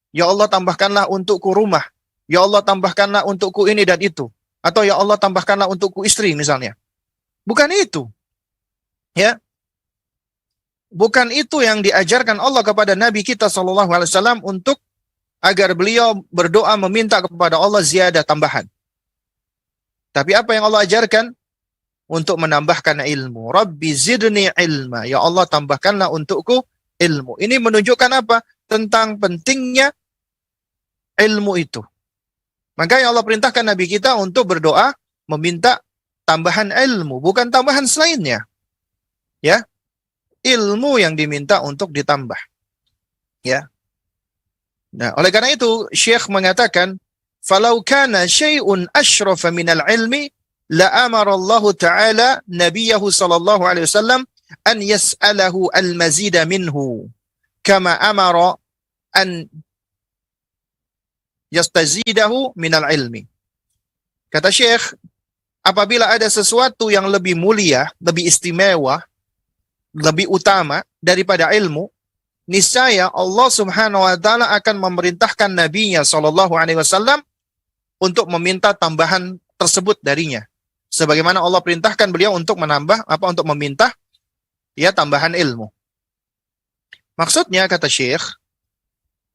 Ya Allah, tambahkanlah untukku rumah. Ya Allah, tambahkanlah untukku ini dan itu. Atau ya Allah, tambahkanlah untukku istri misalnya. Bukan itu. Ya. Bukan itu yang diajarkan Allah kepada Nabi kita SAW untuk agar beliau berdoa meminta kepada Allah ziyadah tambahan. Tapi apa yang Allah ajarkan? Untuk menambahkan ilmu. Rabbi zidni ilma. Ya Allah, tambahkanlah untukku ilmu. Ini menunjukkan apa? Tentang pentingnya ilmu itu. Makanya Allah perintahkan Nabi kita untuk berdoa meminta tambahan ilmu, bukan tambahan selainnya. Ya. Ilmu yang diminta untuk ditambah. Ya. Nah, oleh karena itu Syekh mengatakan, "Falau kana syai'un asyrafa minal ilmi la amara Allah Ta'ala nabiyahu sallallahu alaihi wasallam an yas'alahu al-mazida minhu kama amara an yastazidahu minal ilmi." Kata Syekh, apabila ada sesuatu yang lebih mulia, lebih istimewa, lebih utama daripada ilmu, niscaya Allah Subhanahu wa taala akan memerintahkan nabinya sallallahu alaihi wasallam untuk meminta tambahan tersebut darinya. Sebagaimana Allah perintahkan beliau untuk untuk meminta ya tambahan ilmu. Maksudnya, kata Syekh,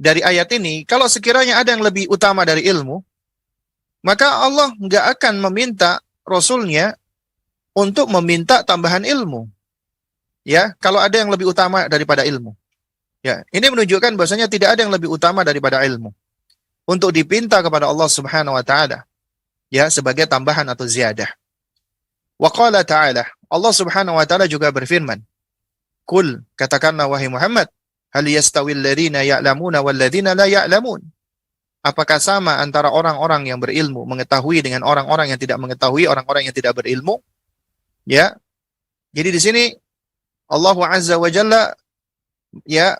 dari ayat ini, kalau sekiranya ada yang lebih utama dari ilmu, maka Allah nggak akan meminta Rasulnya untuk meminta tambahan ilmu. Ya, kalau ada yang lebih utama daripada ilmu. Ya, ini menunjukkan bahwasanya tidak ada yang lebih utama daripada ilmu untuk dipinta kepada Allah Subhanahu wa taala, ya, sebagai tambahan atau ziyadah. Wa qala ta'ala, Allah Subhanahu wa taala juga berfirman, "Qul," katakanlah wahai Muhammad, "hal yastawil ladzina ya'lamuna wal ladzina la ya'lamun?" Apakah sama antara orang-orang yang berilmu mengetahui dengan orang-orang yang tidak mengetahui, orang-orang yang tidak berilmu? Ya. Jadi di sini Allah Azza wa Jalla ya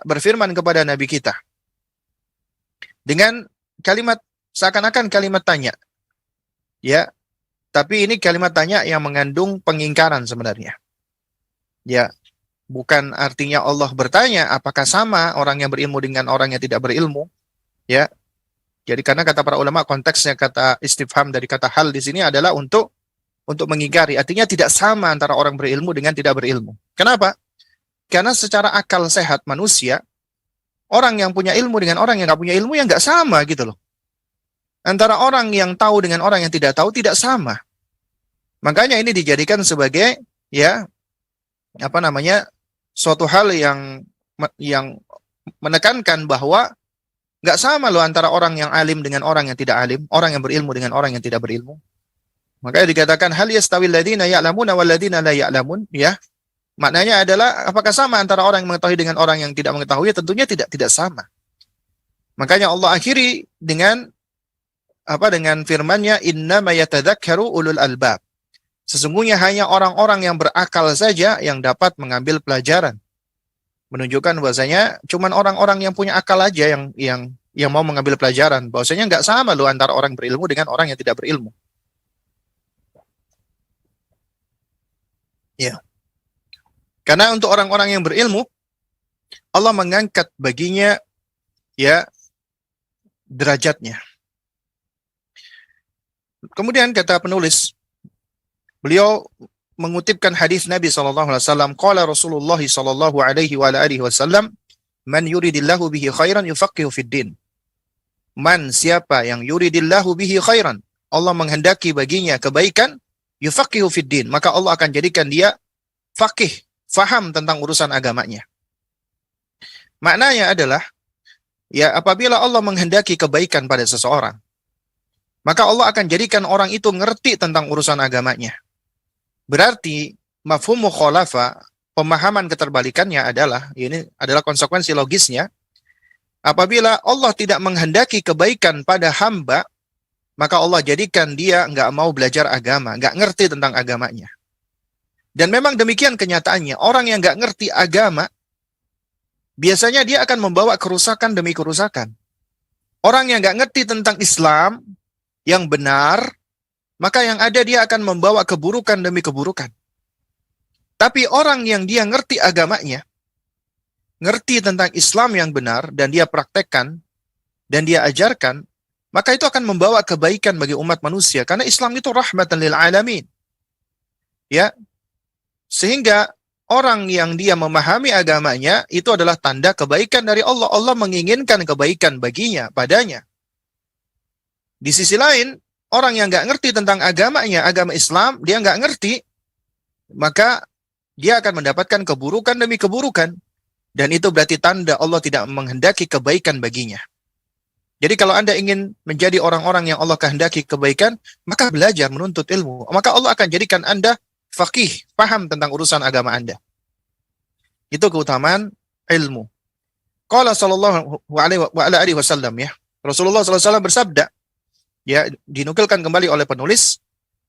berfirman kepada Nabi kita dengan kalimat seakan-akan kalimat tanya. Ya. Tapi ini kalimat tanya yang mengandung pengingkaran sebenarnya. Ya. Bukan artinya Allah bertanya apakah sama orang yang berilmu dengan orang yang tidak berilmu. Ya. Jadi karena kata para ulama konteksnya kata istifham dari kata hal di sini adalah untuk mengingkari. Artinya tidak sama antara orang berilmu dengan tidak berilmu. Kenapa? Karena secara akal sehat manusia, orang yang punya ilmu dengan orang yang nggak punya ilmu yang nggak sama gitu loh. Antara orang yang tahu dengan orang yang tidak tahu tidak sama. Makanya ini dijadikan sebagai ya suatu hal yang menekankan bahwa Nggak sama loh antara orang yang alim dengan orang yang tidak alim, orang yang berilmu dengan orang yang tidak berilmu. Makanya dikatakan hal yastawil ladzina ya'lamuna wal ladzina la ya'lamun, ya. Maknanya adalah apakah sama antara orang yang mengetahui dengan orang yang tidak mengetahui? Tentunya tidak sama. Makanya Allah akhiri dengan dengan firman-Nya innama yatadzakkaru ulul albab. Sesungguhnya hanya orang-orang yang berakal saja yang dapat mengambil pelajaran. Menunjukkan bahwasanya cuman orang-orang yang punya akal aja yang mau mengambil pelajaran. Bahwasanya nggak sama loh antara orang berilmu dengan orang yang tidak berilmu. Ya. Karena untuk orang-orang yang berilmu, Allah mengangkat baginya ya derajatnya. Kemudian kata penulis, beliau mengutipkan hadis Nabi SAW, qala Rasulullah SAW, man yuridillahu bihi khairan yufaqihu fid din. Man, siapa yang yuridillahu bihi khairan, Allah menghendaki baginya kebaikan, yufaqihu fid din, maka Allah akan jadikan dia faqih, faham tentang urusan agamanya. Maknanya adalah, ya apabila Allah menghendaki kebaikan pada seseorang, maka Allah akan jadikan orang itu ngerti tentang urusan agamanya. Berarti mafhum mukhalafa, pemahaman keterbalikannya adalah, ini adalah konsekuensi logisnya, apabila Allah tidak menghendaki kebaikan pada hamba, maka Allah jadikan dia nggak mau belajar agama, nggak ngerti tentang agamanya. Dan memang demikian kenyataannya, orang yang nggak ngerti agama, biasanya dia akan membawa kerusakan demi kerusakan. Orang yang nggak ngerti tentang Islam yang benar, maka yang ada dia akan membawa keburukan demi keburukan. Tapi orang yang dia ngerti agamanya, ngerti tentang Islam yang benar, dan dia praktekkan, dan dia ajarkan, maka itu akan membawa kebaikan bagi umat manusia. Karena Islam itu rahmatan lil alamin. Ya, sehingga orang yang dia memahami agamanya, itu adalah tanda kebaikan dari Allah. Allah menginginkan kebaikan baginya, padanya. Di sisi lain, orang yang nggak ngerti tentang agamanya, agama Islam, dia nggak ngerti, maka dia akan mendapatkan keburukan demi keburukan. Dan itu berarti tanda Allah tidak menghendaki kebaikan baginya. Jadi kalau Anda ingin menjadi orang-orang yang Allah kehendaki kebaikan, maka belajar menuntut ilmu. Maka Allah akan jadikan Anda faqih, paham tentang urusan agama Anda. Itu keutamaan ilmu. Qala sallallahu alaihi wasallam, ya. Rasulullah SAW bersabda, ya, dinukilkan kembali oleh penulis,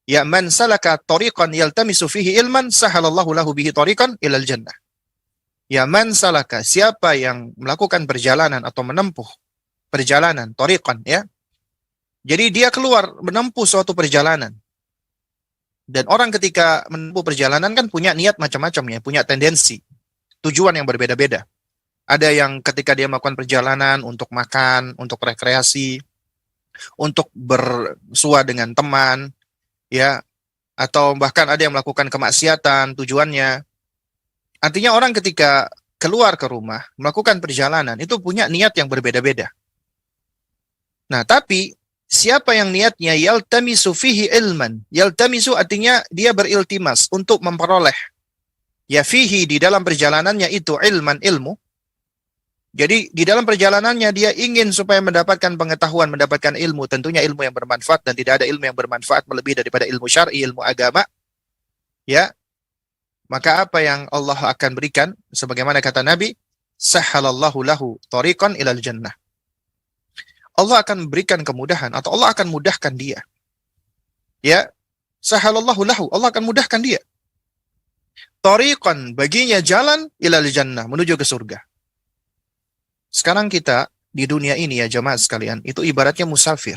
ya, man salaka tariqan yaltamisu fihi ilman sahalallahu lahu bihi tariqan ilal jannah. Ya, man salaka, siapa yang melakukan perjalanan atau menempuh perjalanan, tariqan, ya. Jadi dia keluar menempuh suatu perjalanan. Dan orang ketika menempuh perjalanan kan punya niat macam-macam, ya, punya tendensi, tujuan yang berbeda-beda. Ada yang ketika dia melakukan perjalanan untuk makan, untuk rekreasi, untuk bersua dengan teman, ya, atau bahkan ada yang melakukan kemaksiatan tujuannya. Artinya orang ketika keluar ke rumah, melakukan perjalanan, itu punya niat yang berbeda-beda. Nah, tapi siapa yang niatnya yaltamisu fihi ilman, yaltamisu artinya dia beriltimas untuk memperoleh, ya, fihi di dalam perjalanannya itu ilman, ilmu. Jadi di dalam perjalanannya dia ingin supaya mendapatkan pengetahuan, mendapatkan ilmu, tentunya ilmu yang bermanfaat, dan tidak ada ilmu yang bermanfaat melebihi daripada ilmu syar'i, ilmu agama. Ya. Maka apa yang Allah akan berikan, sebagaimana kata Nabi, sahhalallahu lahu tariqan ilal jannah. Allah akan berikan kemudahan, atau Allah akan mudahkan dia. Ya. Sahhalallahu lahu, Allah akan mudahkan dia. Tariqan, baginya jalan ilal jannah, menuju ke surga. Sekarang kita di dunia ini, ya jamaah sekalian, itu ibaratnya musafir.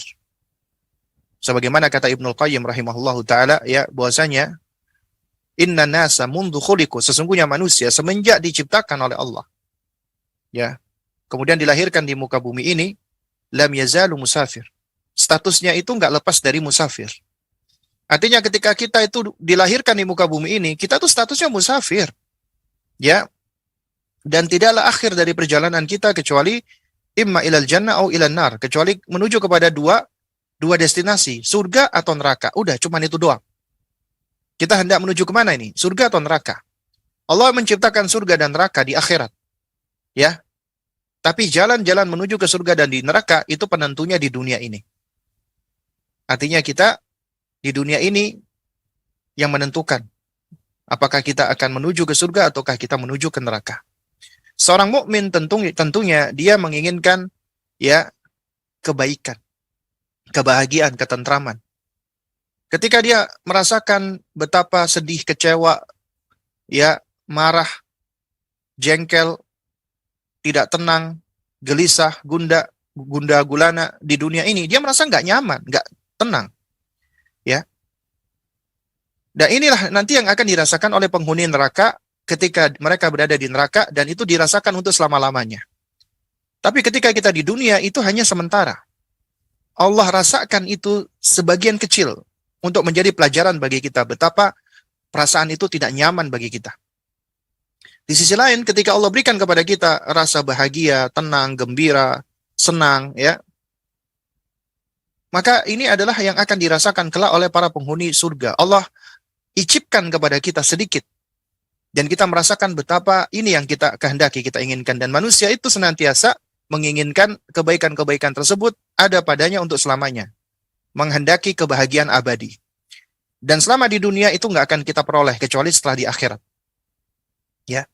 Sebagaimana kata Ibnul Qayyim rahimahullahu ta'ala, ya, bahwasanya inna nasa mundu khuliqu, sesungguhnya manusia semenjak diciptakan oleh Allah, ya, kemudian dilahirkan di muka bumi ini, lam yazalu musafir. Statusnya itu nggak lepas dari musafir. Artinya ketika kita itu dilahirkan di muka bumi ini, kita tuh statusnya musafir. Ya. Dan tidaklah akhir dari perjalanan kita kecuali imma ilal jannah atau ilal nar, kecuali menuju kepada dua destinasi, surga atau neraka. Udah, cuman itu doang. Kita hendak menuju kemana ini? Surga atau neraka? Allah menciptakan surga dan neraka di akhirat. Ya. Tapi jalan-jalan menuju ke surga dan di neraka itu penentunya di dunia ini. Artinya kita di dunia ini yang menentukan apakah kita akan menuju ke surga ataukah kita menuju ke neraka. Seorang mukmin tentunya dia menginginkan ya kebaikan, kebahagiaan, ketentraman. Ketika dia merasakan betapa sedih, kecewa, ya marah, jengkel, tidak tenang, gelisah, gundah gulana di dunia ini, dia merasa nggak nyaman, nggak tenang, ya. Dan inilah nanti yang akan dirasakan oleh penghuni neraka ketika mereka berada di neraka, dan itu dirasakan untuk selama-lamanya. Tapi ketika kita di dunia itu hanya sementara. Allah rasakan itu sebagian kecil untuk menjadi pelajaran bagi kita betapa perasaan itu tidak nyaman bagi kita. Di sisi lain, ketika Allah berikan kepada kita rasa bahagia, tenang, gembira, senang, ya, maka ini adalah yang akan dirasakan kelak oleh para penghuni surga. Allah icipkan kepada kita sedikit, dan kita merasakan betapa ini yang kita kehendaki, kita inginkan. Dan manusia itu senantiasa menginginkan kebaikan-kebaikan tersebut ada padanya untuk selamanya, menghendaki kebahagiaan abadi. Dan selama di dunia itu nggak akan kita peroleh kecuali setelah di akhirat, ya.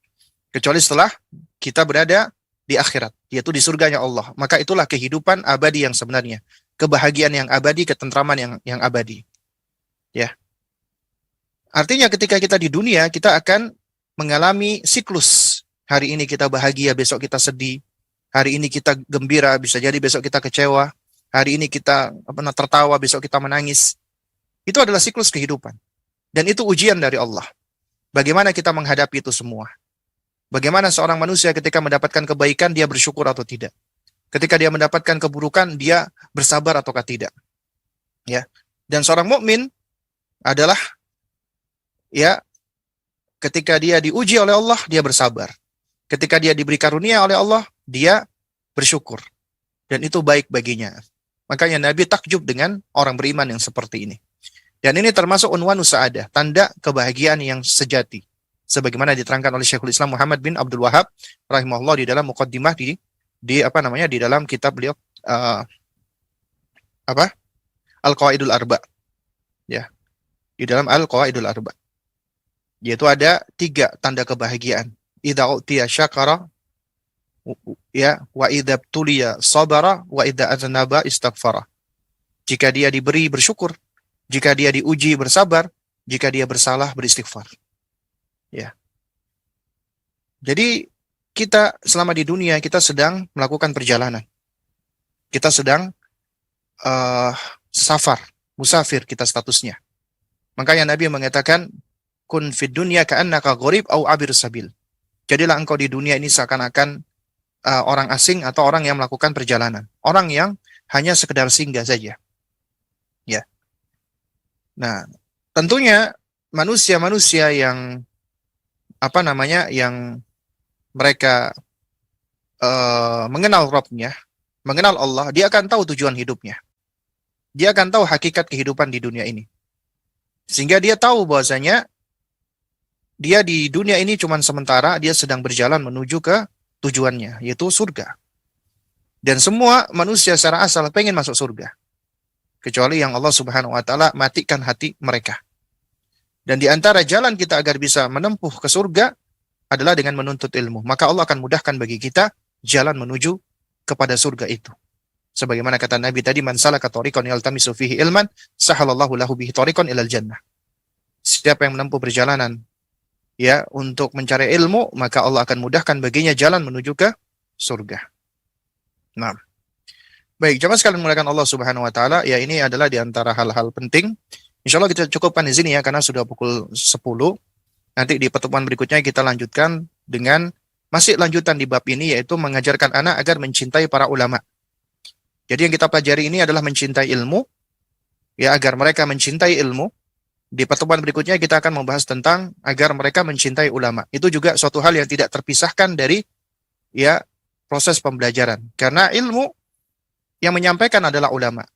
Kecuali setelah kita berada di akhirat, yaitu di surganya Allah. Maka itulah kehidupan abadi yang sebenarnya. Kebahagiaan yang abadi, ketentraman yang abadi. Ya. Artinya ketika kita di dunia, kita akan mengalami siklus. Hari ini kita bahagia, besok kita sedih. Hari ini kita gembira, bisa jadi besok kita kecewa. Hari ini kita tertawa, besok kita menangis. Itu adalah siklus kehidupan. Dan itu ujian dari Allah. Bagaimana kita menghadapi itu semua? Bagaimana seorang manusia ketika mendapatkan kebaikan, dia bersyukur atau tidak? Ketika dia mendapatkan keburukan, dia bersabar ataukah tidak? Ya. Dan seorang mukmin adalah ya ketika dia diuji oleh Allah, dia bersabar. Ketika dia diberi karunia oleh Allah, dia bersyukur. Dan itu baik baginya. Makanya Nabi takjub dengan orang beriman yang seperti ini. Dan ini termasuk unwanus sa'adah, tanda kebahagiaan yang sejati. Sebagaimana diterangkan oleh Syekhul Islam Muhammad bin Abdul Wahab rahimahullah di dalam muqaddimah di dalam kitab beliau Al-Qawaidul Arba. Ya. Di dalam Al-Qawaidul Arba. Yaitu ada 3 tanda kebahagiaan. Idza utiya syakara, ya, wa idza tuliya sabara, wa idza aznaba istaghfara. Jika dia diberi bersyukur, jika dia diuji bersabar, jika dia bersalah beristighfar. Ya. Jadi kita selama di dunia kita sedang melakukan perjalanan. Kita sedang musafir kita statusnya. Makanya Nabi mengatakan kun fid dunya ka'annaka gharib au abir sabil. Jadilah engkau di dunia ini seakan-akan orang asing atau orang yang melakukan perjalanan. Orang yang hanya sekedar singgah saja. Ya. Nah, tentunya manusia-manusia yang yang mereka mengenal Rabb-nya, mengenal Allah, dia akan tahu tujuan hidupnya. Dia akan tahu hakikat kehidupan di dunia ini. Sehingga dia tahu bahwasanya dia di dunia ini cuma sementara, dia sedang berjalan menuju ke tujuannya, yaitu surga. Dan semua manusia secara asal pengen masuk surga. Kecuali yang Allah Subhanahu wa taala matikan hati mereka. Dan di antara jalan kita agar bisa menempuh ke surga adalah dengan menuntut ilmu. Maka Allah akan mudahkan bagi kita jalan menuju kepada surga itu. Sebagaimana kata Nabi tadi, man salaka tariqan yaltamisu fihi ilman, sahalallahu lahu bihi tariqan ilal jannah. Siapa yang menempuh perjalanan ya untuk mencari ilmu, maka Allah akan mudahkan baginya jalan menuju ke surga. Nah, baik, jemaah sekalian dimuliakan Allah Subhanahu wa taala, ya ini adalah di antara hal-hal penting. Insyaallah kita cukupkan di sini ya karena sudah pukul 10. Nanti di pertemuan berikutnya kita lanjutkan dengan masih lanjutan di bab ini, yaitu mengajarkan anak agar mencintai para ulama. Jadi yang kita pelajari ini adalah mencintai ilmu, ya agar mereka mencintai ilmu. Di pertemuan berikutnya kita akan membahas tentang agar mereka mencintai ulama. Itu juga suatu hal yang tidak terpisahkan dari ya proses pembelajaran. Karena ilmu yang menyampaikan adalah ulama.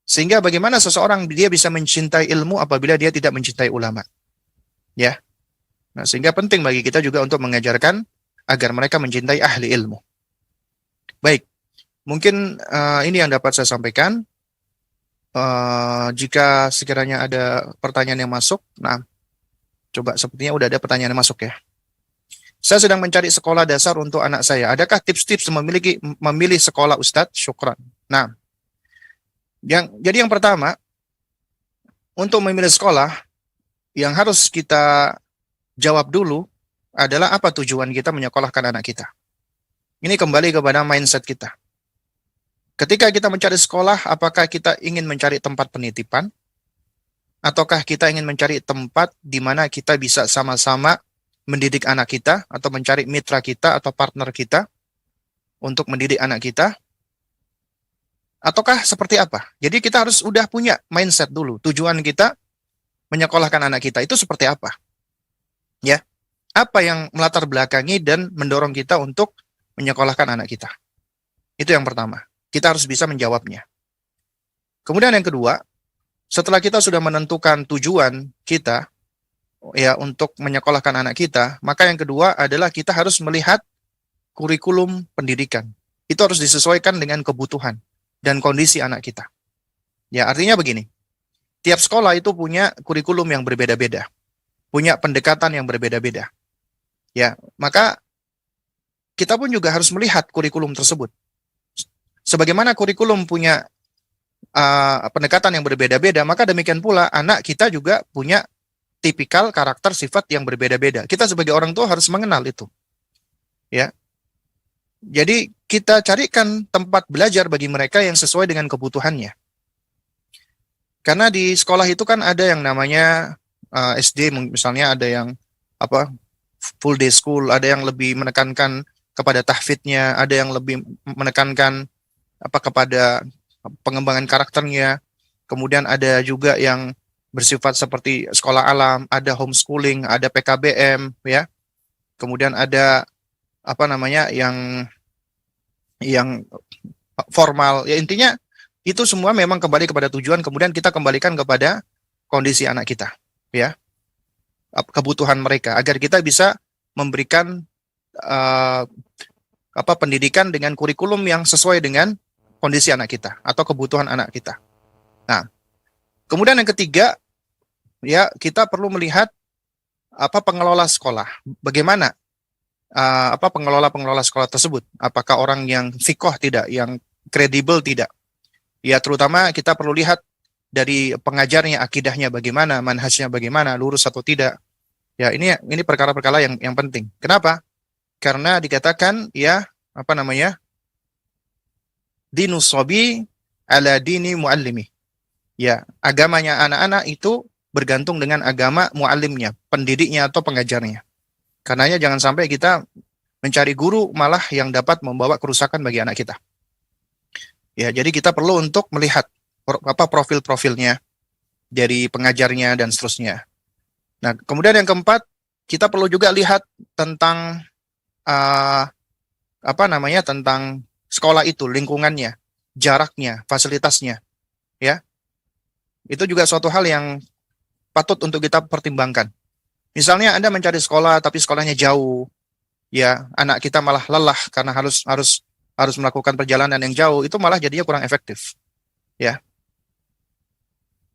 Sehingga bagaimana seseorang dia bisa mencintai ilmu apabila dia tidak mencintai ulama. Ya. Nah, sehingga penting bagi kita juga untuk mengajarkan agar mereka mencintai ahli ilmu. Baik, mungkin ini yang dapat saya sampaikan. Jika sekiranya ada pertanyaan yang masuk, nah, coba sepertinya udah ada pertanyaan yang masuk ya. Saya sedang mencari sekolah dasar untuk anak saya. Adakah tips-tips memilih sekolah, Ustadz? Syukran. Nah, jadi yang pertama, untuk memilih sekolah, yang harus kita jawab dulu adalah apa tujuan kita menyekolahkan anak kita. Ini kembali kepada mindset kita. Ketika kita mencari sekolah, apakah kita ingin mencari tempat penitipan? Ataukah kita ingin mencari tempat di mana kita bisa sama-sama mendidik anak kita, atau mencari mitra kita atau partner kita untuk mendidik anak kita? Ataukah seperti apa? Jadi kita harus udah punya mindset dulu. Tujuan kita menyekolahkan anak kita itu seperti apa? Ya, apa yang melatar belakangi dan mendorong kita untuk menyekolahkan anak kita? Itu yang pertama. Kita harus bisa menjawabnya. Kemudian yang kedua, setelah kita sudah menentukan tujuan kita ya untuk menyekolahkan anak kita, maka yang kedua adalah kita harus melihat kurikulum pendidikan. Itu harus disesuaikan dengan kebutuhan dan kondisi anak kita. Ya, artinya begini. Tiap sekolah itu punya kurikulum yang berbeda-beda. Punya pendekatan yang berbeda-beda. Ya, maka kita pun juga harus melihat kurikulum tersebut. Sebagaimana kurikulum punya pendekatan yang berbeda-beda, maka demikian pula anak kita juga punya tipikal karakter sifat yang berbeda-beda. Kita sebagai orang tua harus mengenal itu. Ya. Jadi kita carikan tempat belajar bagi mereka yang sesuai dengan kebutuhannya. Karena di sekolah itu kan ada yang namanya SD, misalnya ada yang full day school, ada yang lebih menekankan kepada tahfidnya, ada yang lebih menekankan kepada pengembangan karakternya. Kemudian ada juga yang bersifat seperti sekolah alam, ada homeschooling, ada PKBM, ya. Kemudian ada yang formal. Ya, intinya itu semua memang kembali kepada tujuan, kemudian kita kembalikan kepada kondisi anak kita, ya. Kebutuhan mereka agar kita bisa memberikan pendidikan dengan kurikulum yang sesuai dengan kondisi anak kita atau kebutuhan anak kita. Nah, kemudian yang ketiga, ya, kita perlu melihat pengelola sekolah. Bagaimana pengelola sekolah tersebut? Apakah orang yang fikoh tidak, yang kredibel tidak? Ya, terutama kita perlu lihat dari pengajarnya, akidahnya bagaimana, manhajnya bagaimana, lurus atau tidak. Ya, ini perkara-perkara yang penting. Kenapa? Karena dikatakan dinus sobi ala dini muallimi. Ya, agamanya anak-anak itu bergantung dengan agama muallimnya, pendidiknya atau pengajarnya. Karenanya jangan sampai kita mencari guru malah yang dapat membawa kerusakan bagi anak kita. Ya, jadi kita perlu untuk melihat profil-profilnya dari pengajarnya dan seterusnya. Nah, kemudian yang keempat, kita perlu juga lihat tentang tentang sekolah itu, lingkungannya, jaraknya, fasilitasnya, ya. Itu juga suatu hal yang patut untuk kita pertimbangkan. Misalnya Anda mencari sekolah tapi sekolahnya jauh, ya, anak kita malah lelah karena harus melakukan perjalanan yang jauh, itu malah jadinya kurang efektif, ya.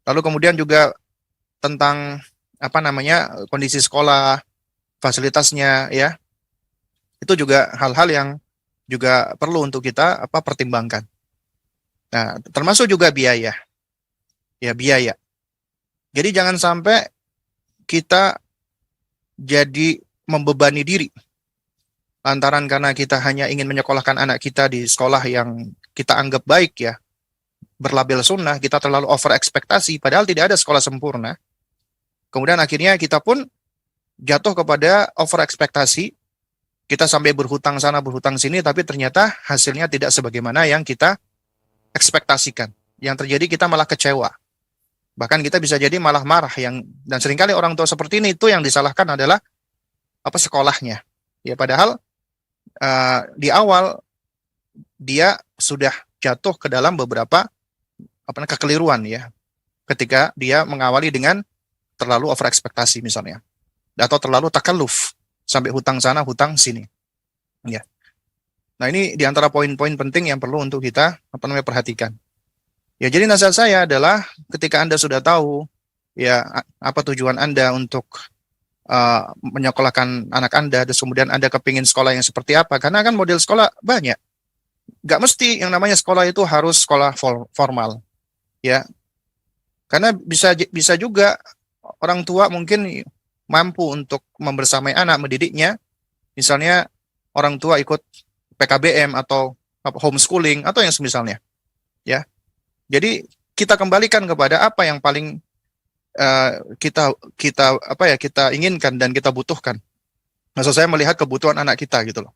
Lalu kemudian juga tentang kondisi sekolah, fasilitasnya, ya. Itu juga hal-hal yang juga perlu untuk kita pertimbangkan. Nah, termasuk juga biaya. Ya, biaya. Jadi jangan sampai kita jadi membebani diri lantaran karena kita hanya ingin menyekolahkan anak kita di sekolah yang kita anggap baik, ya, berlabel sunnah, kita terlalu over ekspektasi, padahal tidak ada sekolah sempurna. Kemudian akhirnya kita pun jatuh kepada over ekspektasi, kita sampai berhutang sana, berhutang sini, tapi ternyata hasilnya tidak sebagaimana yang kita ekspektasikan. Yang terjadi kita malah kecewa. Bahkan kita bisa jadi malah marah, dan seringkali orang tua seperti ini itu yang disalahkan adalah sekolahnya. Ya, padahal di awal dia sudah jatuh ke dalam beberapa kekeliruan, ya. Ketika dia mengawali dengan terlalu over ekspektasi misalnya, atau terlalu takalluf sampai hutang sana, hutang sini. Ya. Nah, ini di antara poin-poin penting yang perlu untuk kita perhatikan. Ya, jadi nasihat saya adalah ketika Anda sudah tahu ya apa tujuan Anda untuk menyekolahkan anak Anda, dan kemudian Anda kepingin sekolah yang seperti apa, karena kan model sekolah banyak. Nggak mesti yang namanya sekolah itu harus sekolah formal, ya. Karena bisa juga orang tua mungkin mampu untuk membersamai anak, mendidiknya. Misalnya orang tua ikut PKBM atau homeschooling atau yang semisalnya, ya. Jadi kita kembalikan kepada apa yang paling kita kita kita inginkan dan kita butuhkan. Maksud saya melihat kebutuhan anak kita gitu loh,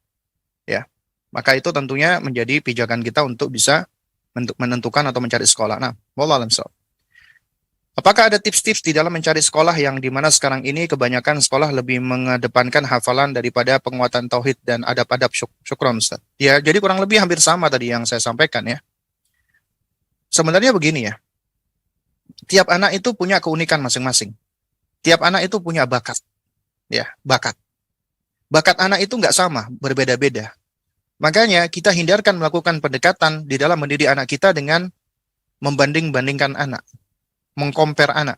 ya. Maka itu tentunya menjadi pijakan kita untuk bisa menentukan atau mencari sekolah. Nah, wallahu a'lam bishawab. Apakah ada tips-tips di dalam mencari sekolah yang dimana sekarang ini kebanyakan sekolah lebih mengedepankan hafalan daripada penguatan tauhid dan adab-adab syukron, Ustaz? Ya, jadi kurang lebih hampir sama tadi yang saya sampaikan ya. Sebenarnya begini ya, tiap anak itu punya keunikan masing-masing. Tiap anak itu punya bakat, ya, bakat. Bakat anak itu nggak sama, berbeda-beda. Makanya kita hindarkan melakukan pendekatan di dalam mendidik anak kita dengan membanding-bandingkan anak, mengcompare anak.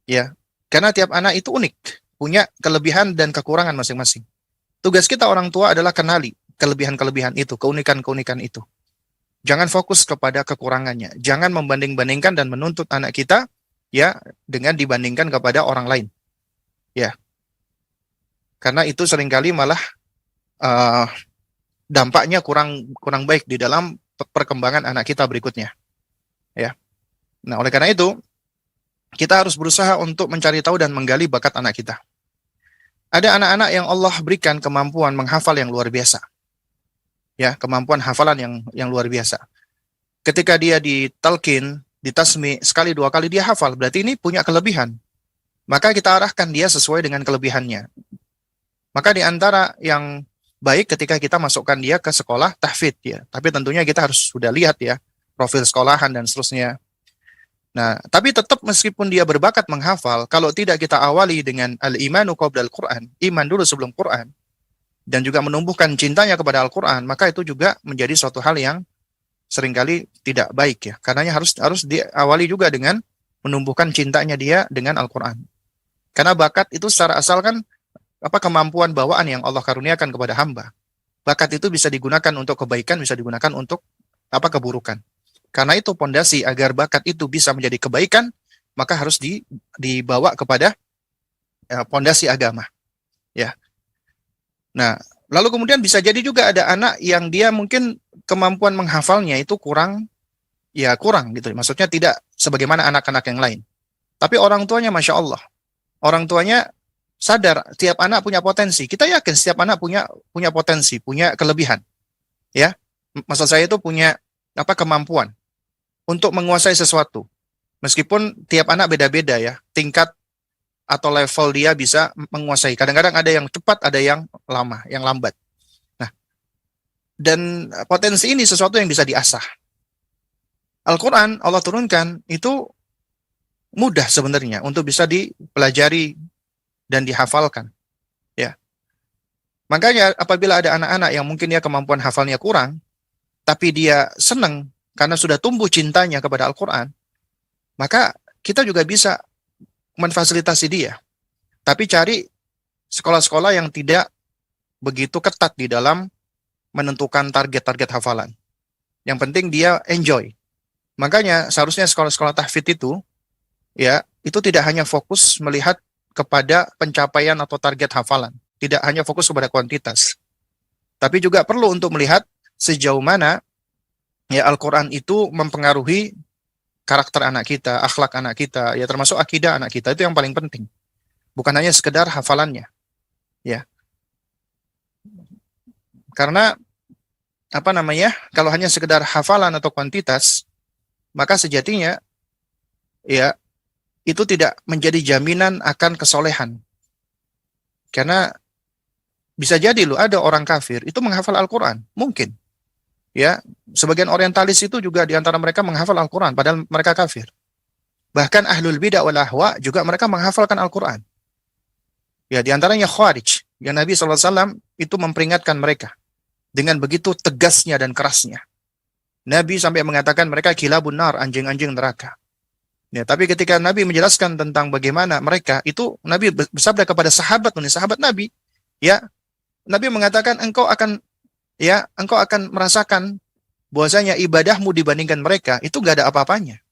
Ya, karena tiap anak itu unik, punya kelebihan dan kekurangan masing-masing. Tugas kita orang tua adalah kenali kelebihan-kelebihan itu, keunikan-keunikan itu. Jangan fokus kepada kekurangannya. Jangan membanding-bandingkan dan menuntut anak kita ya dengan dibandingkan kepada orang lain. Ya. Karena itu seringkali malah dampaknya kurang baik di dalam perkembangan anak kita berikutnya. Ya. Nah, oleh karena itu kita harus berusaha untuk mencari tahu dan menggali bakat anak kita. Ada anak-anak yang Allah berikan kemampuan menghafal yang luar biasa. Ya, kemampuan hafalan yang luar biasa. Ketika dia ditalkin, ditasmi sekali dua kali dia hafal, berarti ini punya kelebihan. Maka kita arahkan dia sesuai dengan kelebihannya. Maka di antara yang baik ketika kita masukkan dia ke sekolah tahfidz ya. Tapi tentunya kita harus sudah lihat ya profil sekolahan dan seterusnya. Nah, tapi tetap meskipun dia berbakat menghafal, kalau tidak kita awali dengan al-imanu qoblal Qur'an, iman dulu sebelum Qur'an, dan juga menumbuhkan cintanya kepada Al-Quran, maka itu juga menjadi suatu hal yang seringkali tidak baik ya. Karenanya harus diawali juga dengan menumbuhkan cintanya dia dengan Al-Quran. Karena bakat itu secara asal kan kemampuan bawaan yang Allah karuniakan kepada hamba. Bakat itu bisa digunakan untuk kebaikan, bisa digunakan untuk keburukan. Karena itu pondasi agar bakat itu bisa menjadi kebaikan, maka harus dibawa kepada pondasi agama. Ya. Nah, lalu kemudian bisa jadi juga ada anak yang dia mungkin kemampuan menghafalnya itu kurang gitu. Maksudnya tidak sebagaimana anak-anak yang lain. Tapi orang tuanya Masya Allah. Orang tuanya sadar setiap anak punya potensi. Kita yakin setiap anak punya potensi, punya kelebihan. Ya. Maksud saya itu punya kemampuan untuk menguasai sesuatu. Meskipun tiap anak beda-beda ya, tingkat atau level dia bisa menguasai. Kadang-kadang ada yang cepat, ada yang lama, yang lambat. Nah, dan potensi ini sesuatu yang bisa diasah. Al-Quran Allah turunkan itu mudah sebenarnya untuk bisa dipelajari dan dihafalkan. Ya. Makanya apabila ada anak-anak yang mungkin dia kemampuan hafalnya kurang, tapi dia senang karena sudah tumbuh cintanya kepada Al-Quran, maka kita juga bisa memfasilitasi dia. Tapi cari sekolah-sekolah yang tidak begitu ketat di dalam menentukan target-target hafalan. Yang penting dia enjoy. Makanya seharusnya sekolah-sekolah tahfidz itu ya, itu tidak hanya fokus melihat kepada pencapaian atau target hafalan, tidak hanya fokus kepada kuantitas. Tapi juga perlu untuk melihat sejauh mana ya Al-Qur'an itu mempengaruhi karakter anak kita, akhlak anak kita, ya termasuk akidah anak kita. Itu yang paling penting. Bukan hanya sekedar hafalannya. Ya. Karena kalau hanya sekedar hafalan atau kuantitas, maka sejatinya ya itu tidak menjadi jaminan akan kesolehan. Karena bisa jadi loh ada orang kafir itu menghafal Al-Qur'an, mungkin. Ya, sebagian orientalis itu juga di antara mereka menghafal Al-Quran, padahal mereka kafir. Bahkan ahlul bidah wal ahwa juga mereka menghafalkan Al-Quran. Ya, di antaranya Khawarij, yang Nabi SAW itu memperingatkan mereka. dengan begitu tegasnya dan kerasnya. Nabi sampai mengatakan mereka kilabun nar, anjing-anjing neraka. Ya, tapi ketika Nabi menjelaskan tentang bagaimana mereka, itu Nabi bersabda kepada sahabat Nabi, ya, Nabi mengatakan engkau akan merasakan bahwasanya ibadahmu dibandingkan mereka itu gak ada apa-apanya.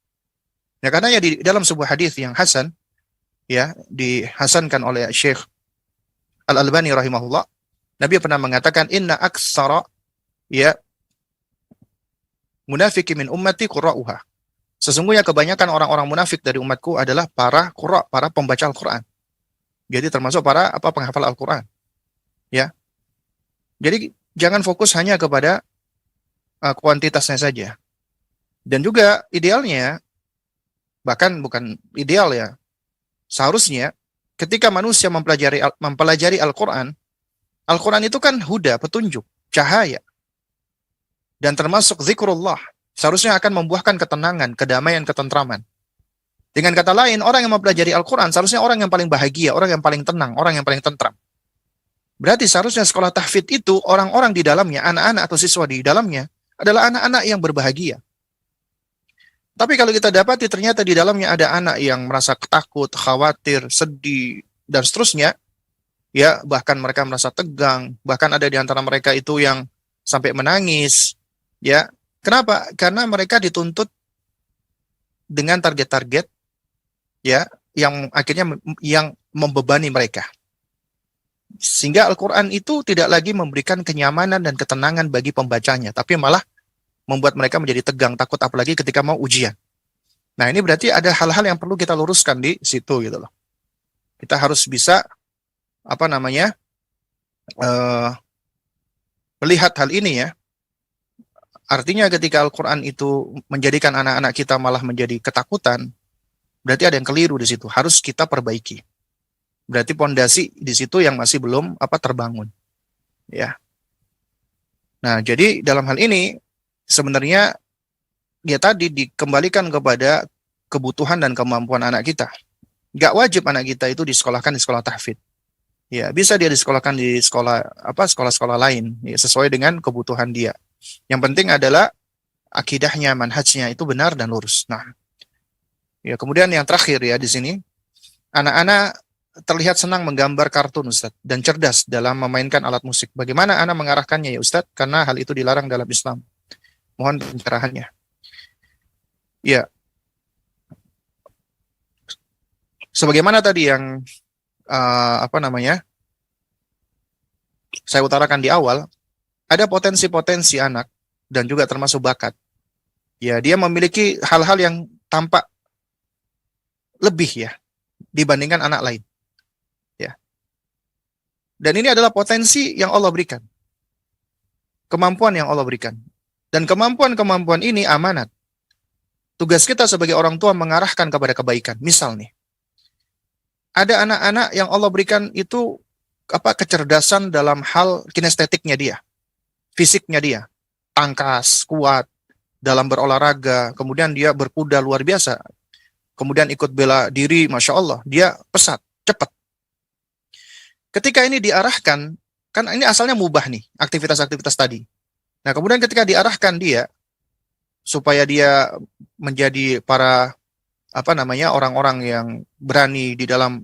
Ya, karena ya di dalam sebuah hadis yang hasan, ya, dihasankan oleh Syekh Al-Albani rahimahullah, Nabi pernah mengatakan inna aksara ya munafiki min ummati qurra'uha. Sesungguhnya kebanyakan orang-orang munafik dari umatku adalah para qurra, para pembaca Al-Qur'an. Jadi termasuk para penghafal Al-Qur'an. Ya. Jadi jangan fokus hanya kepada kuantitasnya saja. Dan juga idealnya, bahkan bukan ideal ya, seharusnya ketika manusia mempelajari Al-Qur'an, Al-Qur'an itu kan huda, petunjuk, cahaya. Dan termasuk zikrullah. Seharusnya akan membuahkan ketenangan, kedamaian, ketentraman. Dengan kata lain, orang yang mempelajari Al-Quran seharusnya orang yang paling bahagia, orang yang paling tenang, orang yang paling tentram. Berarti seharusnya sekolah tahfidz itu orang-orang di dalamnya, anak-anak atau siswa di dalamnya adalah anak-anak yang berbahagia. Tapi kalau kita dapati ternyata di dalamnya ada anak yang merasa takut, khawatir, sedih, dan seterusnya, ya bahkan mereka merasa tegang, bahkan ada di antara mereka itu yang sampai menangis, ya. Kenapa? Karena mereka dituntut dengan target-target, ya, yang akhirnya yang membebani mereka. Sehingga Al-Quran itu tidak lagi memberikan kenyamanan dan ketenangan bagi pembacanya, tapi malah membuat mereka menjadi tegang, takut, apalagi ketika mau ujian. Nah, ini berarti ada hal-hal yang perlu kita luruskan di situ gitu loh. Kita harus bisa melihat hal ini ya. Artinya ketika Al-Quran itu menjadikan anak-anak kita malah menjadi ketakutan, berarti ada yang keliru di situ. Harus kita perbaiki. Berarti pondasi di situ yang masih belum terbangun. Ya. Nah, jadi dalam hal ini sebenarnya dia tadi dikembalikan kepada kebutuhan dan kemampuan anak kita. Gak wajib anak kita itu disekolahkan di sekolah tahfidz. Ya, bisa dia disekolahkan di sekolah-sekolah lain, ya, sesuai dengan kebutuhan dia. Yang penting adalah akidahnya, manhajnya itu benar dan lurus. Nah, ya kemudian yang terakhir ya di sini, anak-anak terlihat senang menggambar kartun, Ustadz, dan cerdas dalam memainkan alat musik. Bagaimana anak mengarahkannya ya Ustadz? Karena hal itu dilarang dalam Islam. Mohon pencerahannya. Ya, sebagaimana tadi yang saya utarakan di awal, ada potensi-potensi anak dan juga termasuk bakat. Ya, dia memiliki hal-hal yang tampak lebih ya dibandingkan anak lain. Ya. Dan ini adalah potensi yang Allah berikan. Kemampuan yang Allah berikan. Dan kemampuan-kemampuan ini amanat. Tugas kita sebagai orang tua mengarahkan kepada kebaikan. Misal nih, ada anak-anak yang Allah berikan itu kecerdasan dalam hal kinestetiknya dia. Fisiknya dia, tangkas, kuat, dalam berolahraga, kemudian dia berkuda luar biasa, kemudian ikut bela diri, Masya Allah, dia pesat, cepat. Ketika ini diarahkan, kan ini asalnya mubah nih, aktivitas-aktivitas tadi. Nah, kemudian ketika diarahkan dia, supaya dia menjadi orang-orang yang berani di dalam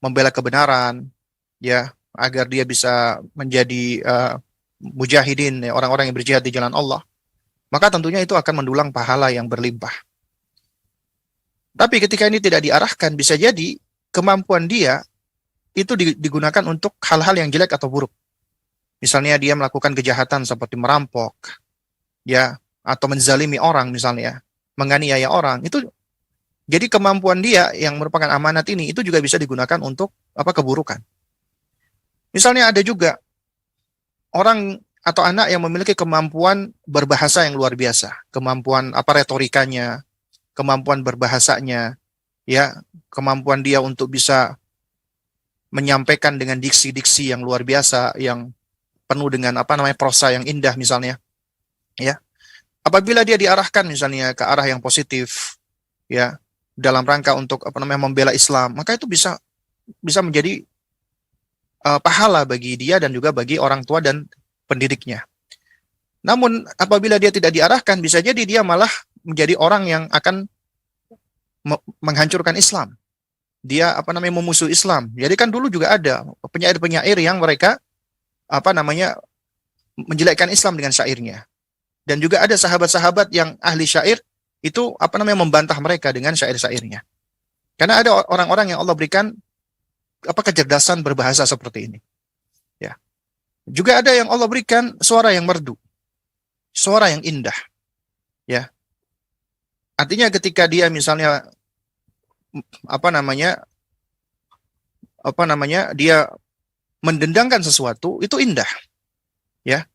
membela kebenaran, ya, agar dia bisa menjadi mujahidin, ya, orang-orang yang berjihad di jalan Allah, maka tentunya itu akan mendulang pahala yang berlimpah. Tapi ketika ini tidak diarahkan, bisa jadi kemampuan dia itu digunakan untuk hal-hal yang jelek atau buruk. Misalnya dia melakukan kejahatan seperti merampok, ya, atau menzalimi orang misalnya, menganiaya orang, itu jadi kemampuan dia yang merupakan amanat ini itu juga bisa digunakan untuk keburukan. Misalnya ada juga orang atau anak yang memiliki kemampuan berbahasa yang luar biasa, kemampuan retorikanya, kemampuan berbahasanya, ya, kemampuan dia untuk bisa menyampaikan dengan diksi-diksi yang luar biasa, yang penuh dengan prosa yang indah misalnya, ya. Apabila dia diarahkan misalnya ke arah yang positif, ya, dalam rangka untuk membela Islam, maka itu bisa menjadi pahala bagi dia dan juga bagi orang tua dan pendidiknya. Namun apabila dia tidak diarahkan, bisa jadi dia malah menjadi orang yang akan menghancurkan Islam. Dia memusuhi Islam. Jadi kan dulu juga ada penyair-penyair yang mereka menjelekkan Islam dengan syairnya. Dan juga ada sahabat-sahabat yang ahli syair itu membantah mereka dengan syair-syairnya. Karena ada orang-orang yang Allah berikan kecerdasan berbahasa seperti ini. Ya. Juga ada yang Allah berikan suara yang merdu, suara yang indah. Ya. Artinya ketika dia misalnya dia mendendangkan sesuatu itu indah. Ya.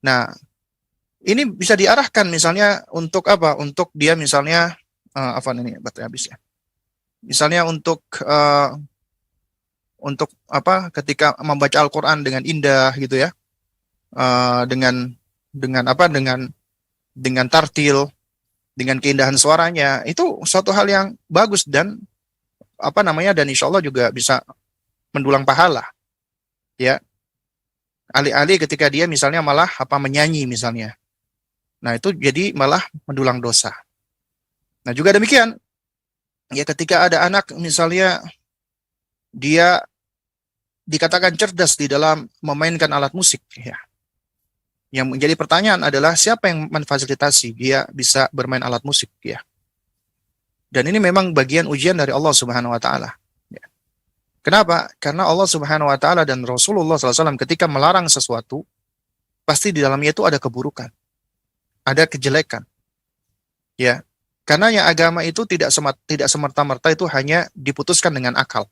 Nah, ini bisa diarahkan misalnya untuk apa? Untuk dia misalnya baterai habis ya. Misalnya untuk ketika membaca Al-Qur'an dengan indah gitu ya. Dengan tartil, dengan keindahan suaranya, itu suatu hal yang bagus dan dan insya Allah juga bisa mendulang pahala. Ya. Alih-alih ketika dia misalnya malah menyanyi misalnya. Nah, itu jadi malah mendulang dosa. Nah, juga demikian. Ya, ketika ada anak misalnya dia dikatakan cerdas di dalam memainkan alat musik, ya. Yang menjadi pertanyaan adalah siapa yang memfasilitasi dia bisa bermain alat musik, ya. Dan ini memang bagian ujian dari Allah Subhanahu wa taala. Ya. Kenapa? Karena Allah Subhanahu wa taala dan Rasulullah SAW ketika melarang sesuatu, pasti di dalamnya itu ada keburukan. Ada kejelekan. Ya. Karena yang agama itu tidak semerta-merta itu hanya diputuskan dengan akal.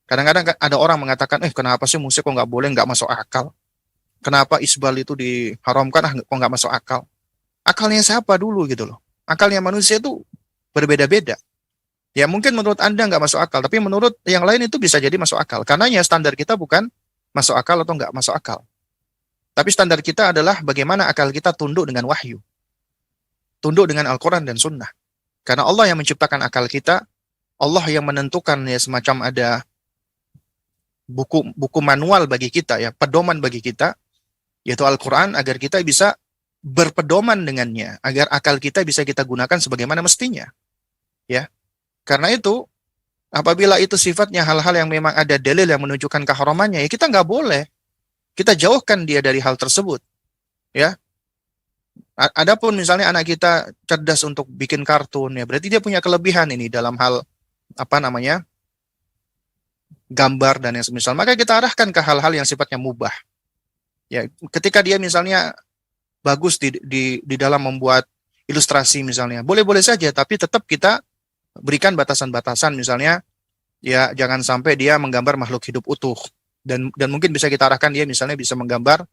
Kadang-kadang ada orang mengatakan, kenapa sih musik kok nggak boleh, nggak masuk akal? Kenapa isbal itu diharamkan, kok nggak masuk akal? Akalnya siapa dulu gitu loh? Akalnya manusia itu berbeda-beda. Ya mungkin menurut Anda nggak masuk akal, tapi menurut yang lain itu bisa jadi masuk akal. Karena ya standar kita bukan masuk akal atau nggak masuk akal. Tapi standar kita adalah bagaimana akal kita tunduk dengan wahyu. Tunduk dengan Al-Quran dan Sunnah. Karena Allah yang menciptakan akal kita, Allah yang menentukan ya semacam ada buku manual bagi kita, ya pedoman bagi kita, yaitu Al-Quran, agar kita bisa berpedoman dengannya, agar akal kita bisa kita gunakan sebagaimana mestinya. Ya, karena itu apabila itu sifatnya hal-hal yang memang ada dalil yang menunjukkan keharamannya, ya kita nggak boleh, kita jauhkan dia dari hal tersebut. Ya. Adapun misalnya anak kita cerdas untuk bikin kartun, ya berarti dia punya kelebihan ini dalam hal gambar dan yang semisal. Maka kita arahkan ke hal-hal yang sifatnya mubah. Ya, ketika dia misalnya bagus di dalam membuat ilustrasi misalnya, boleh-boleh saja, tapi tetap kita berikan batasan-batasan misalnya, ya jangan sampai dia menggambar makhluk hidup utuh, dan mungkin bisa kita arahkan dia misalnya bisa menggambar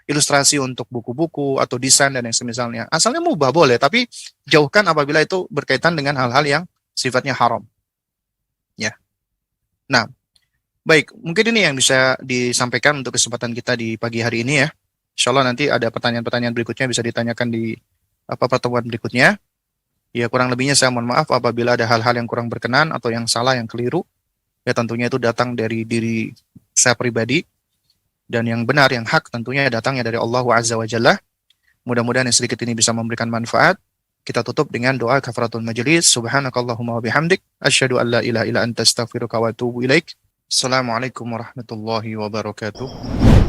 ilustrasi untuk buku-buku atau desain dan yang semisalnya. Asalnya mubah boleh, tapi jauhkan apabila itu berkaitan dengan hal-hal yang sifatnya haram. Ya. Nah, baik, mungkin ini yang bisa disampaikan untuk kesempatan kita di pagi hari ini ya. Insya Allah nanti ada pertanyaan-pertanyaan berikutnya bisa ditanyakan di pertemuan berikutnya. Ya kurang lebihnya saya mohon maaf apabila ada hal-hal yang kurang berkenan atau yang salah, yang keliru. Ya tentunya itu datang dari diri saya pribadi. Dan yang benar, yang hak tentunya datangnya dari Allah Azza wa Jalla. Mudah-mudahan yang sedikit ini bisa memberikan manfaat. Kita tutup dengan doa kafaratul majelis. Subhanakallahumma wa bihamdik. Asyhadu an la ilaha illa anta astaghfiruka wa atubu ilaik. Assalamualaikum warahmatullahi wabarakatuh.